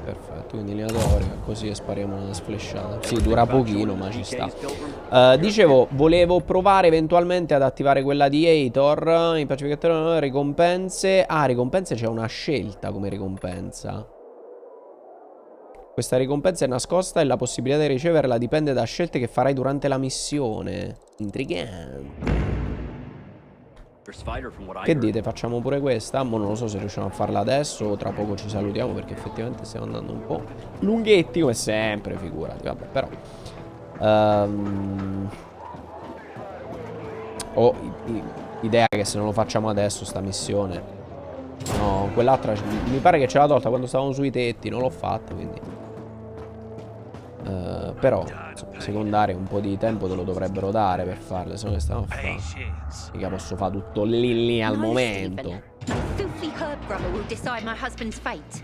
Perfetto, quindi linea teorica, così spariamo una sflesciata. Sì, dura pochino, ma ci sta. Dicevo, volevo provare eventualmente ad attivare quella di Eitor. In pacificazione ricompense. Ah, ricompense, c'è una scelta come ricompensa. Questa ricompensa è nascosta e la possibilità di riceverla dipende da scelte che farai durante la missione. Intrigante. Che dite? Facciamo pure questa? Ma non lo so se riusciamo a farla adesso o tra poco ci salutiamo, perché effettivamente stiamo andando un po' lunghetti come sempre, figurati. Vabbè, però ho idea che se non lo facciamo adesso sta missione, no, quell'altra mi pare che ce l'ha tolta quando stavamo sui tetti. Non l'ho fatta, quindi però insomma, secondarie un po' di tempo te lo dovrebbero dare per farle, se no che stiamo a fare? Mica posso fare tutto lì al momento. A filthy herb grubber will decide my husband's fate.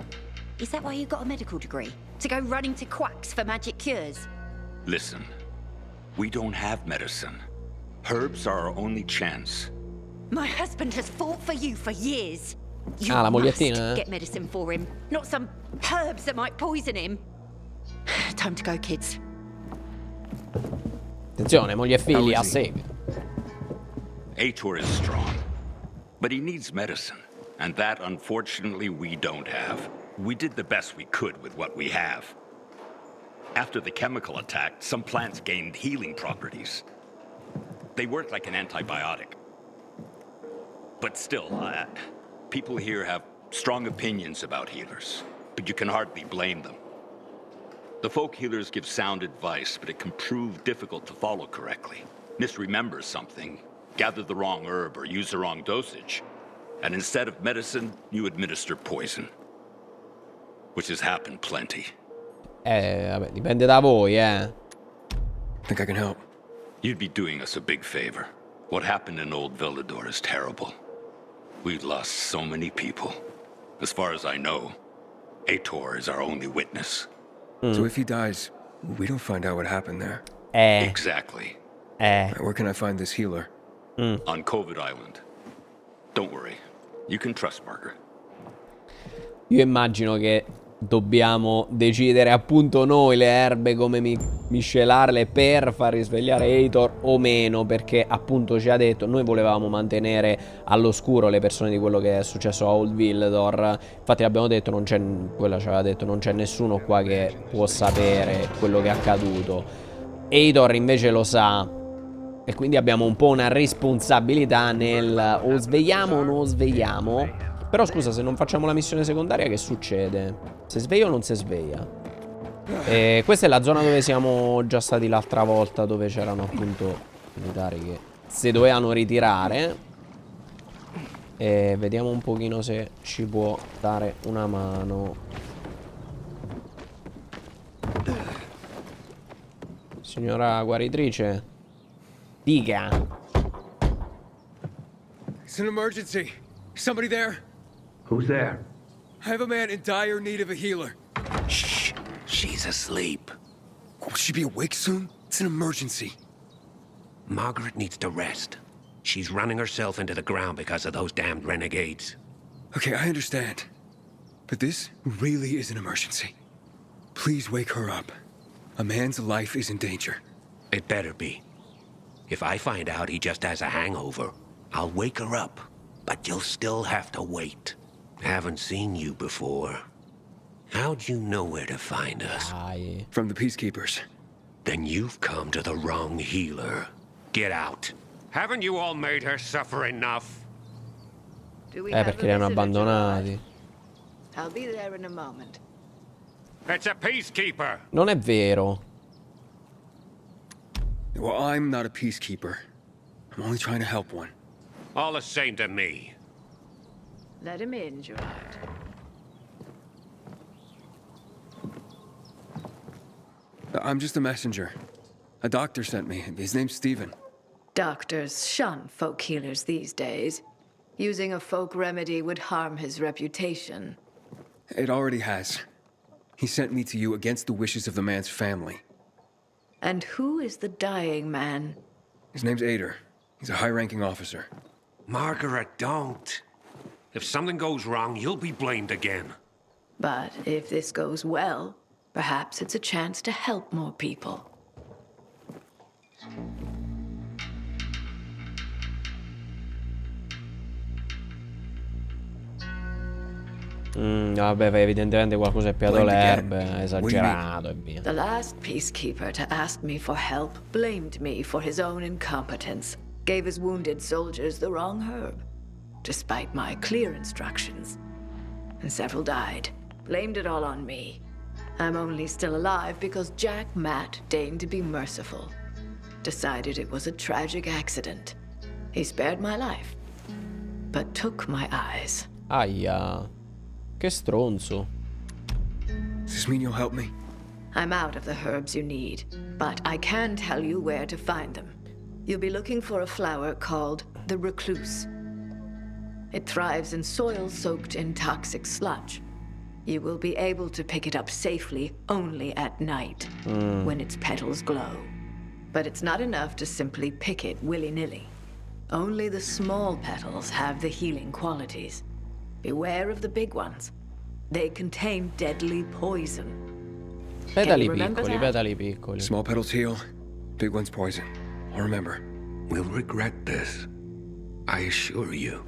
Is that why you got a medical degree? To go running to quacks for magic cures? Listen, we don't have medicine. Herbs are our only chance. My husband has fought for you for years. You la must mogliettina, get medicine for him, not some herbs that might poison him. Time to go, kids. Attenzione, moglie e figli a seguito. Ator is strong, but he needs medicine, and that, unfortunately, we don't have. We did the best we could with what we have. After the chemical attack, some plants gained healing properties. They work like an antibiotic. But still, people here have strong opinions about healers, but you can hardly blame them. The folk healers give sound advice, but it can prove difficult to follow correctly. Misremember something, gather the wrong herb, or use the wrong dosage. And instead of medicine, you administer poison. Which has happened plenty. Vabbè, dipende da voi, Think I can help? You'd be doing us a big favor. What happened in Old Villador is terrible. We've lost so many people. As far as I know, Ator is our only witness. So if he dies, we don't find out what happened there. Exactly. Where can I find this healer? On COVID Island. Don't worry. You can trust Margaret. Io immagino che dobbiamo decidere appunto noi le erbe come miscelarle per far risvegliare Ator o meno, perché appunto ci ha detto, noi volevamo mantenere all'oscuro le persone di quello che è successo a Old Villador. Infatti abbiamo detto, non c'è, quella ci aveva detto, non c'è nessuno qua che può sapere quello che è accaduto. Ator invece lo sa, e quindi abbiamo un po' una responsabilità nel o svegliamo o non svegliamo. Però scusa, se non facciamo la missione secondaria che succede? Si sveglia o non si sveglia? Questa è la zona dove siamo già stati l'altra volta, dove c'erano appunto militari che si dovevano ritirare. E vediamo un pochino se ci può dare una mano. Signora guaritrice, dica. It's an emergency. Somebody there? Who's there? I have a man in dire need of a healer. Shh. She's asleep. Will she be awake soon? It's an emergency. Margaret needs to rest. She's running herself into the ground because of those damned renegades. Okay, I understand. But this really is an emergency. Please wake her up. A man's life is in danger. It better be. If I find out he just has a hangover, I'll wake her up. But you'll still have to wait. Haven't seen you before. How'd you know where to find us? From the Peacekeepers. Then you've come to the wrong healer. Get out. Haven't you all made her suffer enough? Perché li hanno abbandonati. I'll be there in a moment. It's a peacekeeper. Non è vero. Well, I'm not a peacekeeper. I'm only trying to help one. All the same to me. Let him in, Gerard. I'm just a messenger. A doctor sent me. His name's Stephen. Doctors shun folk healers these days. Using a folk remedy would harm his reputation. It already has. He sent me to you against the wishes of the man's family. And who is the dying man? His name's Ader. He's a high-ranking officer. Margaret, don't. If something goes wrong, you'll be blamed again. But if this goes well, perhaps it's a chance to help more people. Vabbè, evidentemente qualcosa è piato l'erbe, esagerato e via. The last peacekeeper to ask me for help blamed me for his own incompetence. Gave his wounded soldiers the wrong herb, despite my clear instructions. And several died. Blamed it all on me. I'm only still alive because Jack Matt deigned to be merciful. Decided it was a tragic accident. He spared my life, but took my eyes. Aia. Che stronzo. Does this mean you'll help me? I'm out of the herbs you need, but I can tell you where to find them. You'll be looking for a flower called the recluse. It thrives in soil soaked in toxic sludge. You will be able to pick it up safely only at night, when its petals glow. But it's not enough to simply pick it willy-nilly. Only the small petals have the healing qualities. Beware of the big ones. They contain deadly poison. Petali piccoli, petali piccoli. Small petals heal, big ones poison. I'll remember. We'll regret this. I assure you.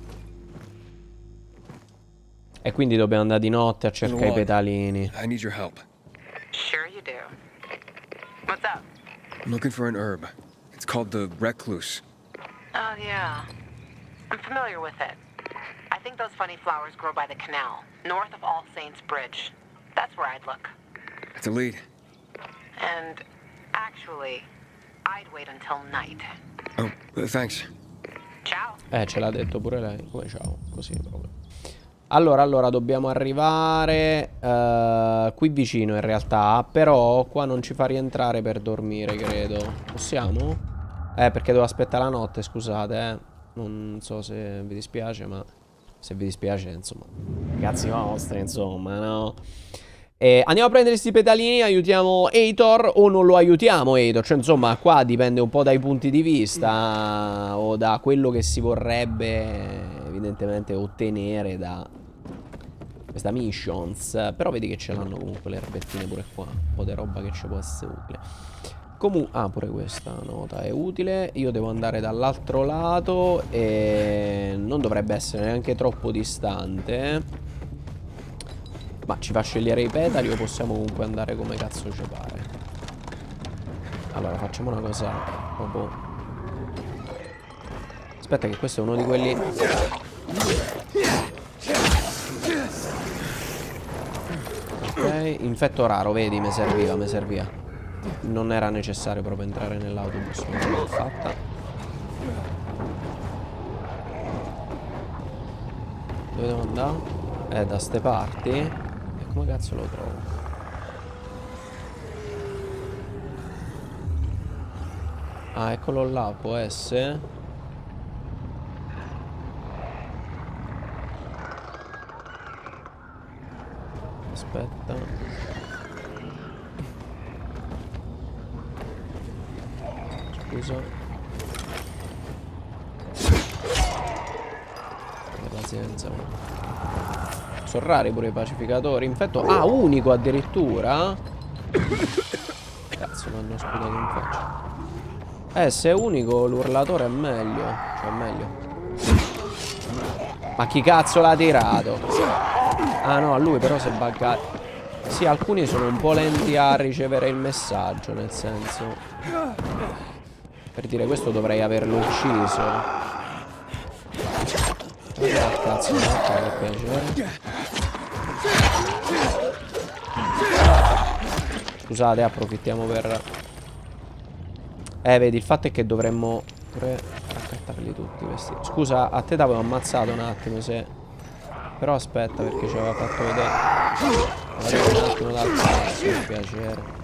E quindi dobbiamo andare di notte a cercare i petalini. I need your help. Sure you do. What's up? I'm looking for an herb. It's called the recluse. Oh, yeah. I'm familiar with it. I think those funny flowers grow by the canal, north of All Saints Bridge. That's where I'd look. That's a lead. And actually, I'd wait until night. Oh, thanks. Ciao. Ce l'ha detto pure lei. Come ciao? Così proprio. Allora, dobbiamo arrivare qui vicino in realtà. Però qua non ci fa rientrare per dormire, credo. Possiamo? Perché devo aspettare la notte, scusate. Non so se vi dispiace, ma se vi dispiace, insomma, cazzi vostri, insomma, no? Andiamo a prendere questi petalini, aiutiamo Heitor o non lo aiutiamo Heitor? Cioè, insomma, qua dipende un po' dai punti di vista o da quello che si vorrebbe evidentemente ottenere da questa missions. Però vedi che ce l'hanno comunque le erbettine pure qua. Un po' di roba che ci può essere utile. Pure questa nota è utile. Io devo andare dall'altro lato e non dovrebbe essere neanche troppo distante. Ma ci fa scegliere i petali o possiamo comunque andare come cazzo ci pare? Allora facciamo una cosa proprio... Aspetta che questo è uno di quelli... Ok, infetto raro, vedi, mi serviva. Non era necessario proprio entrare nell'autobus, non l'ho fatta. Dove devo andare? Da ste parti. E come cazzo lo trovo? Ah, eccolo là, può essere. Aspetta. Scusa. Pazienza. Sono rari pure i pacificatori. Infetto. Ah, unico addirittura. Cazzo, mi hanno sputato in faccia. Se è unico l'urlatore è meglio. Cioè è meglio. Ma chi cazzo l'ha tirato? Ah no, a lui però si è buggato. Sì, alcuni sono un po' lenti a ricevere il messaggio, nel senso... Per dire, questo dovrei averlo ucciso. Cazzo, che piacere. Scusate, approfittiamo per... vedi, il fatto è che dovremmo pure raccattarli tutti questi. Scusa, a te t'avevo ammazzato un attimo se... Però aspetta, perché ci aveva fatto vedere un attimo dal cazzo, per piacere.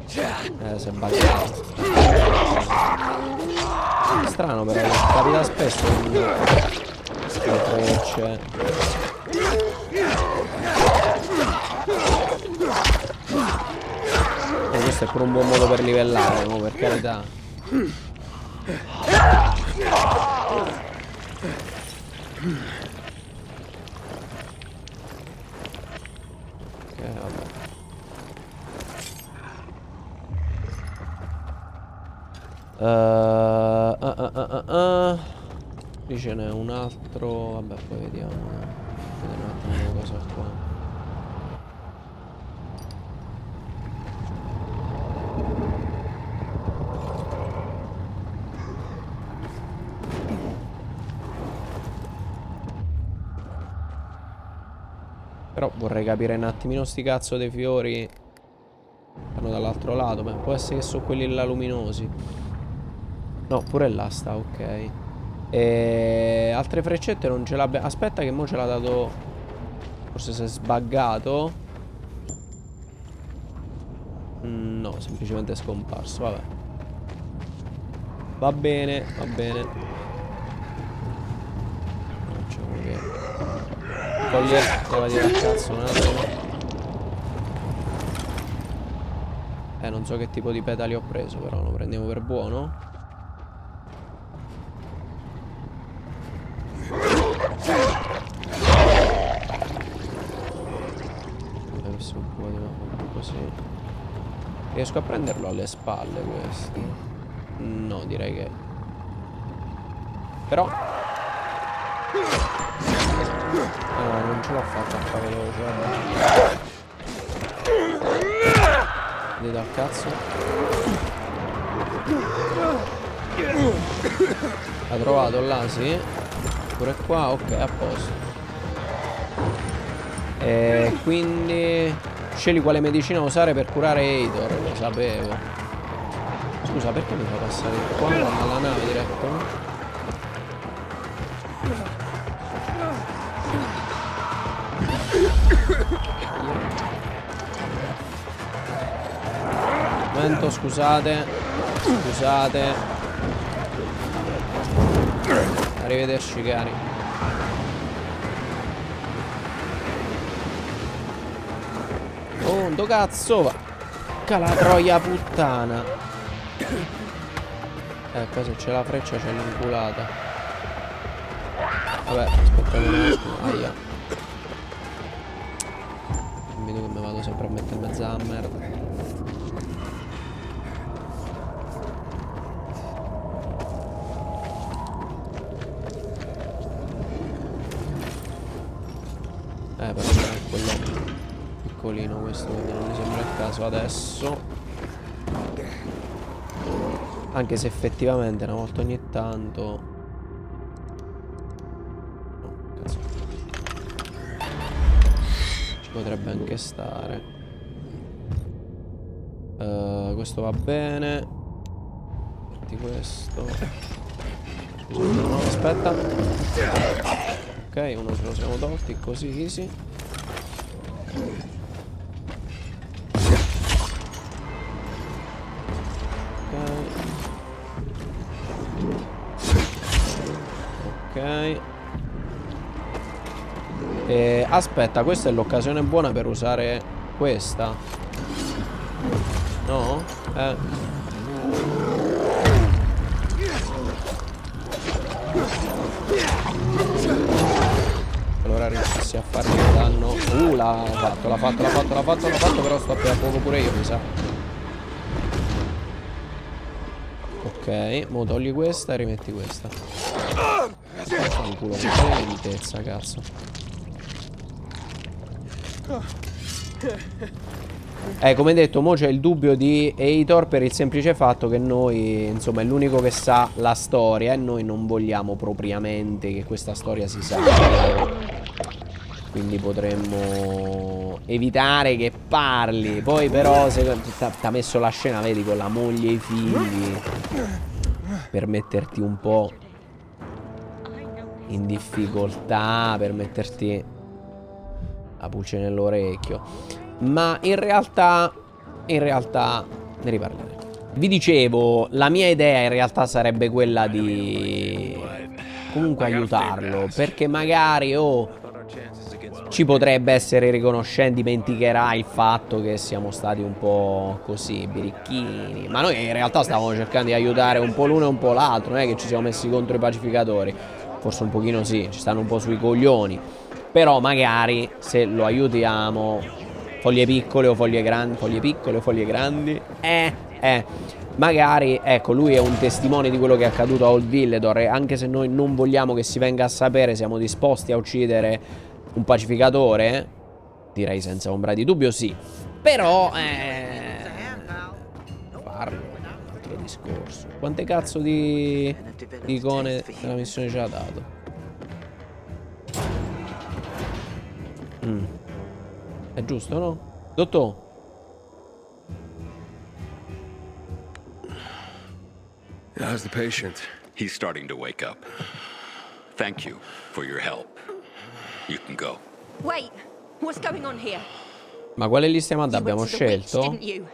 Si è buggato. Strano però, capita spesso le frecce. Questo è pure un buon modo per livellare, no? Per carità. Ok, vabbè. Lì ce n'è un altro. Vabbè, poi vediamo. Vediamo un attimo cosa qua. Però vorrei capire un attimino sti cazzo dei fiori. Vanno dall'altro lato. Beh, può essere che sono quelli là luminosi. No, pure là sta, ok. E altre freccette non ce l'abbiamo. Aspetta che mo ce l'ha dato. Forse si è sbaggato. No, semplicemente è scomparso, vabbè. Va bene, va bene. Facciamo che leva a cazzo un attimo. Non so che tipo di petali ho preso, però lo prendiamo per buono. Questo un po' di così. Riesco a prenderlo alle spalle questo? No, direi che. Però non ce l'ho fatta a fare veloce, vabbè. Vedete al cazzo. L'ha trovato là, sì. Pure qua, ok, a posto. E quindi scegli quale medicina usare per curare Heitor. Lo sapevo. Scusa, perché mi fa passare qua alla nave diretto? Momento, scusate. Scusate. Arrivederci cari. Oh, do cazzo va. Cala troia puttana. Qua se c'è la freccia c'è l'inculata. Vabbè, aspettate un attimo. Aia. Vedo che mi vado sempre a mettere in mezzo alla merda. Però è quello piccolino questo, quindi non mi sembra il caso adesso. Anche se effettivamente una volta ogni tanto. No, cazzo. Ci potrebbe anche stare. Questo va bene. Metti questo. No, aspetta. Ok, uno ce lo siamo tolti, così easy. Ok. Aspetta, questa è l'occasione buona per usare questa. No? Allora riuscissi a farmi un danno. L'ha fatto, però sto appena a poco pure io, mi sa. Ok, mo togli questa e rimetti questa. Fanculo, con quale lentezza, cazzo. Come detto, mo c'è il dubbio di Heitor per il semplice fatto che noi, insomma, è l'unico che sa la storia e noi non vogliamo propriamente che questa storia si sappia. Quindi potremmo evitare che parli. Poi però se t'ha messo la scena, vedi, con la moglie e i figli, per metterti un po' in difficoltà, per metterti la pulce nell'orecchio. Ma in realtà ne riparleremo. Vi dicevo, la mia idea in realtà sarebbe quella di comunque aiutarlo, perché magari ci potrebbe essere riconoscente, dimenticherà il fatto che siamo stati un po' così birichini. Ma noi in realtà stavamo cercando di aiutare un po' l'uno e un po' l'altro, non è che ci siamo messi contro i pacificatori. Forse un pochino sì, ci stanno un po' sui coglioni. Però magari se lo aiutiamo Foglie piccole o foglie grandi. Foglie piccole o foglie grandi. Magari, ecco, lui è un testimone di quello che è accaduto a Old Villedor. E anche se noi non vogliamo che si venga a sapere, siamo disposti a uccidere un pacificatore. Direi senza ombra di dubbio sì. Però, farlo, altro discorso. Quante cazzo di icone della missione ci ha dato? È giusto, no? Dottor? How's the patient? He's starting to wake up. Thank you for your help. You can go. Wait, what's going on here? Ma quale lista Mad abbiamo You went to the witch, scelto? didn't you?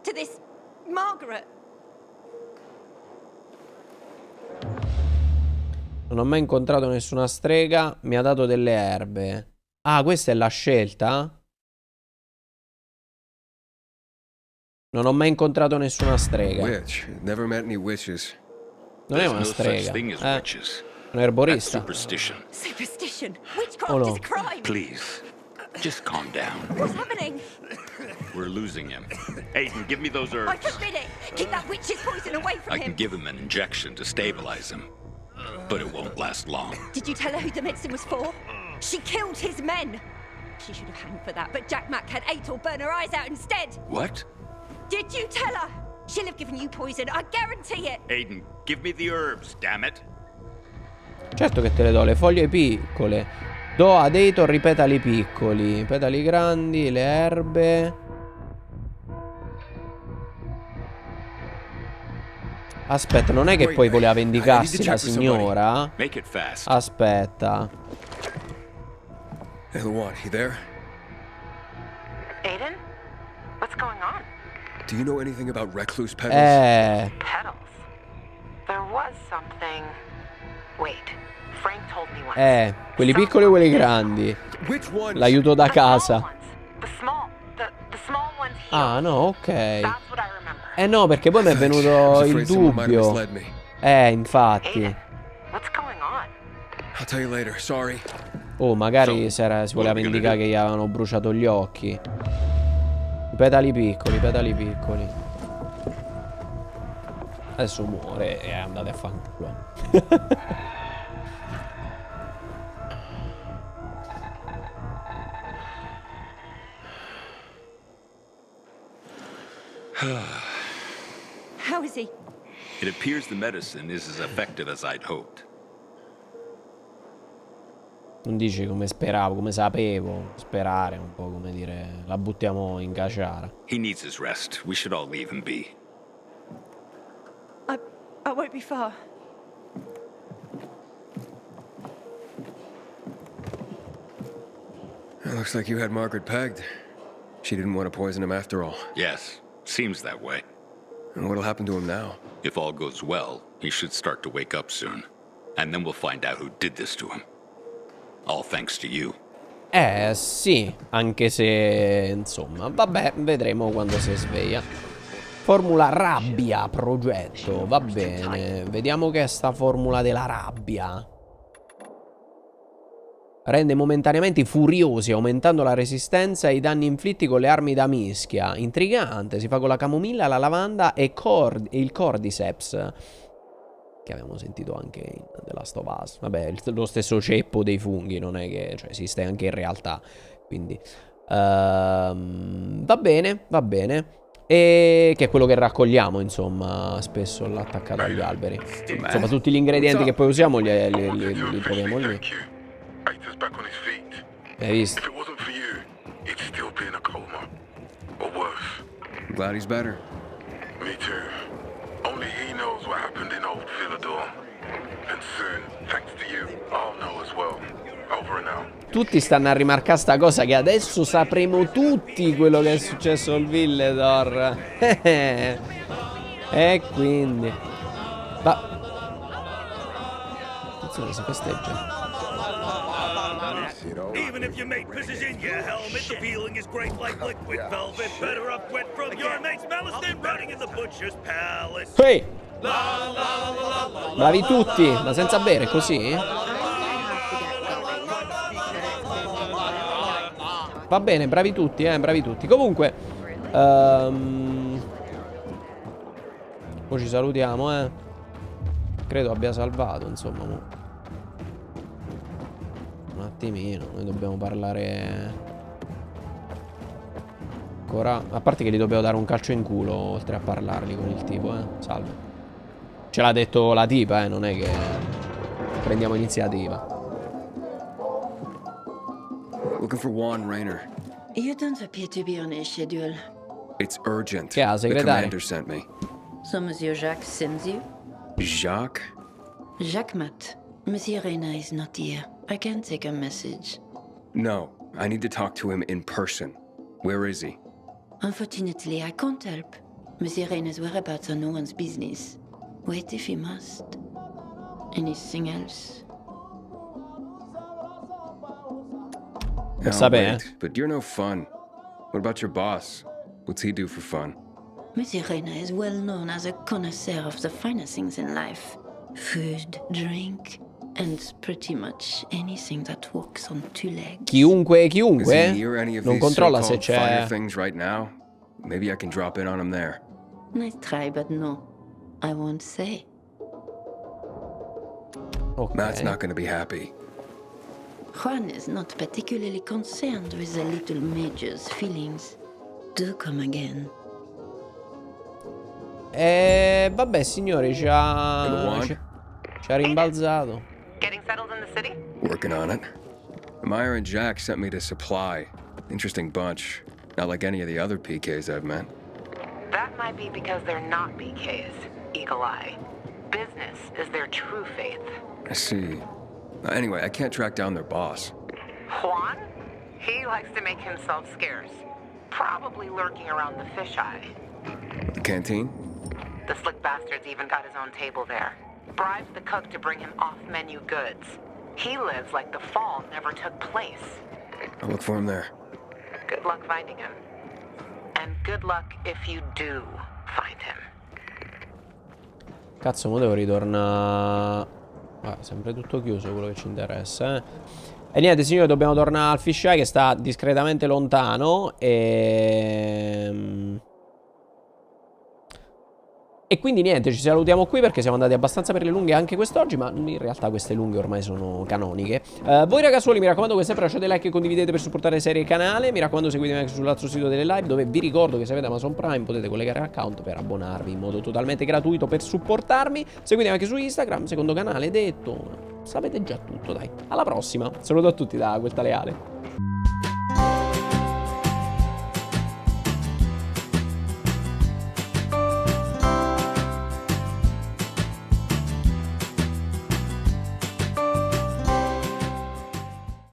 To this Margaret. Non ho mai incontrato nessuna strega. Mi ha dato delle erbe. Ah, questa è la scelta? Non ho mai incontrato nessuna strega. Witch. Never met any witches. Non è una strega. Un erborista. Superstition. Witchcraft Oh, no. is a crime. Please, just calm down. What's happening? We're losing him. Aiden, give me those I herbs. forbid it. Keep that witch's poison away from I can him. give him an injection to stabilize him, but it won't last long. Did you tell her who the medicine was for? She killed his men. She should have hanged for that, but Jack Mack had Atel burn her eyes out instead. What? Did you tell her? She'll have given you poison, I guarantee it. Aiden, give me the herbs, damn it. Certo che te le do, le foglie piccole. Do ad Eitor i petali piccoli, i petali grandi, le erbe. Aspetta, non è che poi voleva vendicarsi la signora? Aspetta. Hey, Luan, you there? Aiden? What's going on? Do you know anything about recluse petals? Petals? There was something... Wait, Frank told me once. Quelli piccoli o quelli grandi? L'aiuto da casa. The small ones heal. Ah, no, ok. That's what I remember. No, perché poi mi è venuto il dubbio. Infatti. What's going on? I'll tell you later, sorry. Oh, magari si voleva vendicare che gli avevano bruciato gli occhi. I petali piccoli, i petali piccoli. Adesso muore e andate a fanculo. How is he? It appears the medicine is as effective as I'd hoped. Non dici come speravo, come sapevo. Sperare, un po' come dire, la buttiamo in caciara. He needs his rest. We should all leave him be. I won't be far. It looks like you had Margaret pegged. She didn't want to poison him after all. Yes, seems that way. And what'll happen to him now? If all goes well, he should start to wake up soon. And then we'll find out who did this to him. All thanks to you. Sì, anche se, insomma, vabbè, vedremo quando si sveglia. Formula rabbia, progetto, va bene. Vediamo che è sta formula della rabbia. Rende momentaneamente furiosi, aumentando la resistenza e i danni inflitti con le armi da mischia. Intrigante, si fa con la camomilla, la lavanda e il cordyceps, che abbiamo sentito anche in The Last of Us. Vabbè, lo stesso ceppo dei funghi, non è che, cioè, esiste anche in realtà. Quindi va bene, va bene. E che è quello che raccogliamo, insomma, spesso l'attaccato agli alberi. Insomma, tutti gli ingredienti che poi usiamo li troviamo lì. Hai visto? If it wasn't for you, he'd still be in a coma. Or worse. I'm glad he's better. Me too. Only he knows what happened in Old Villador. And soon, thanks to you, I'll know as well. Over and out. Tutti stanno a rimarcare sta cosa, che adesso sapremo tutti quello che è successo al Villedor. E quindi attenzione, si festeggia. Even if your mate pisses in your helmet, the feeling is great like liquid velvet. Better up wet from your mate's malice than running in the butcher's palace. Ehi! Bravi tutti, ma senza bere, così? Va bene, bravi tutti, bravi tutti. Comunque, poi ci salutiamo, Credo abbia salvato, insomma. Un attimino, noi dobbiamo parlare ancora. A parte che gli dobbiamo dare un calcio in culo, oltre a parlarli con il tipo, Salve. Ce l'ha detto la tipa, non è che prendiamo iniziativa. Looking for Juan Raynor. You don't appear to be on a schedule. It's urgent. Che ha, The segretario? commander sent me. So Monsieur Jacques sends you? Jacques? Jacques Mat. Monsieur Reyna is not here. I can take a message. No, I need to talk to him in person. Where is he? Unfortunately, I can't help. Monsieur Reyna's whereabouts are no one's business. Wait if he must. Anything else? I'll wait, but you're no fun. What about your boss? What's he do for fun? Monsieur Reyna is well known as a connoisseur of the finer things in life. Food, drink, and pretty much anything that walks on two legs. Chiunque, Is he near any of non these controlla se so-called finer c'è. things right now? Maybe I can drop in on him there. Nice try, but no. I won't say. Matt's not gonna be happy. Juan is not particularly concerned with the little major's feelings. Do come again. Vabbè, signori, ci ha rimbalzato. Getting settled in the city? Working on it. Meyer and Jack sent me to Supply. Interesting bunch. Not like any of the other PKs I've met. That might be because they're not BKs, Eagle Eye. Business is their true faith. I see. Anyway, I can't track down their boss. Juan? He likes to make himself scarce. Probably lurking around the fisheye. The canteen? The slick bastard's even got his own table there. Bribes the cook to bring him off-menu goods. He lives like the fall never took place. I'll look for him there. Good luck finding him. And good luck if you do find him. Cazzo, mo devo ritornare. Sempre tutto chiuso quello che ci interessa, E niente, signori, dobbiamo tornare al fisheye che sta discretamente lontano. E quindi niente, ci salutiamo qui perché siamo andati abbastanza per le lunghe anche quest'oggi, ma in realtà queste lunghe ormai sono canoniche. Voi ragazzuoli, mi raccomando che sempre lasciate like e condividete per supportare la serie e il canale. Mi raccomando, seguitemi anche sull'altro sito delle live, dove vi ricordo che se avete Amazon Prime potete collegare l'account per abbonarvi in modo totalmente gratuito per supportarmi. Seguitemi anche su Instagram, secondo canale detto. Sapete già tutto, dai. Alla prossima. Saluto a tutti da Queltaleale.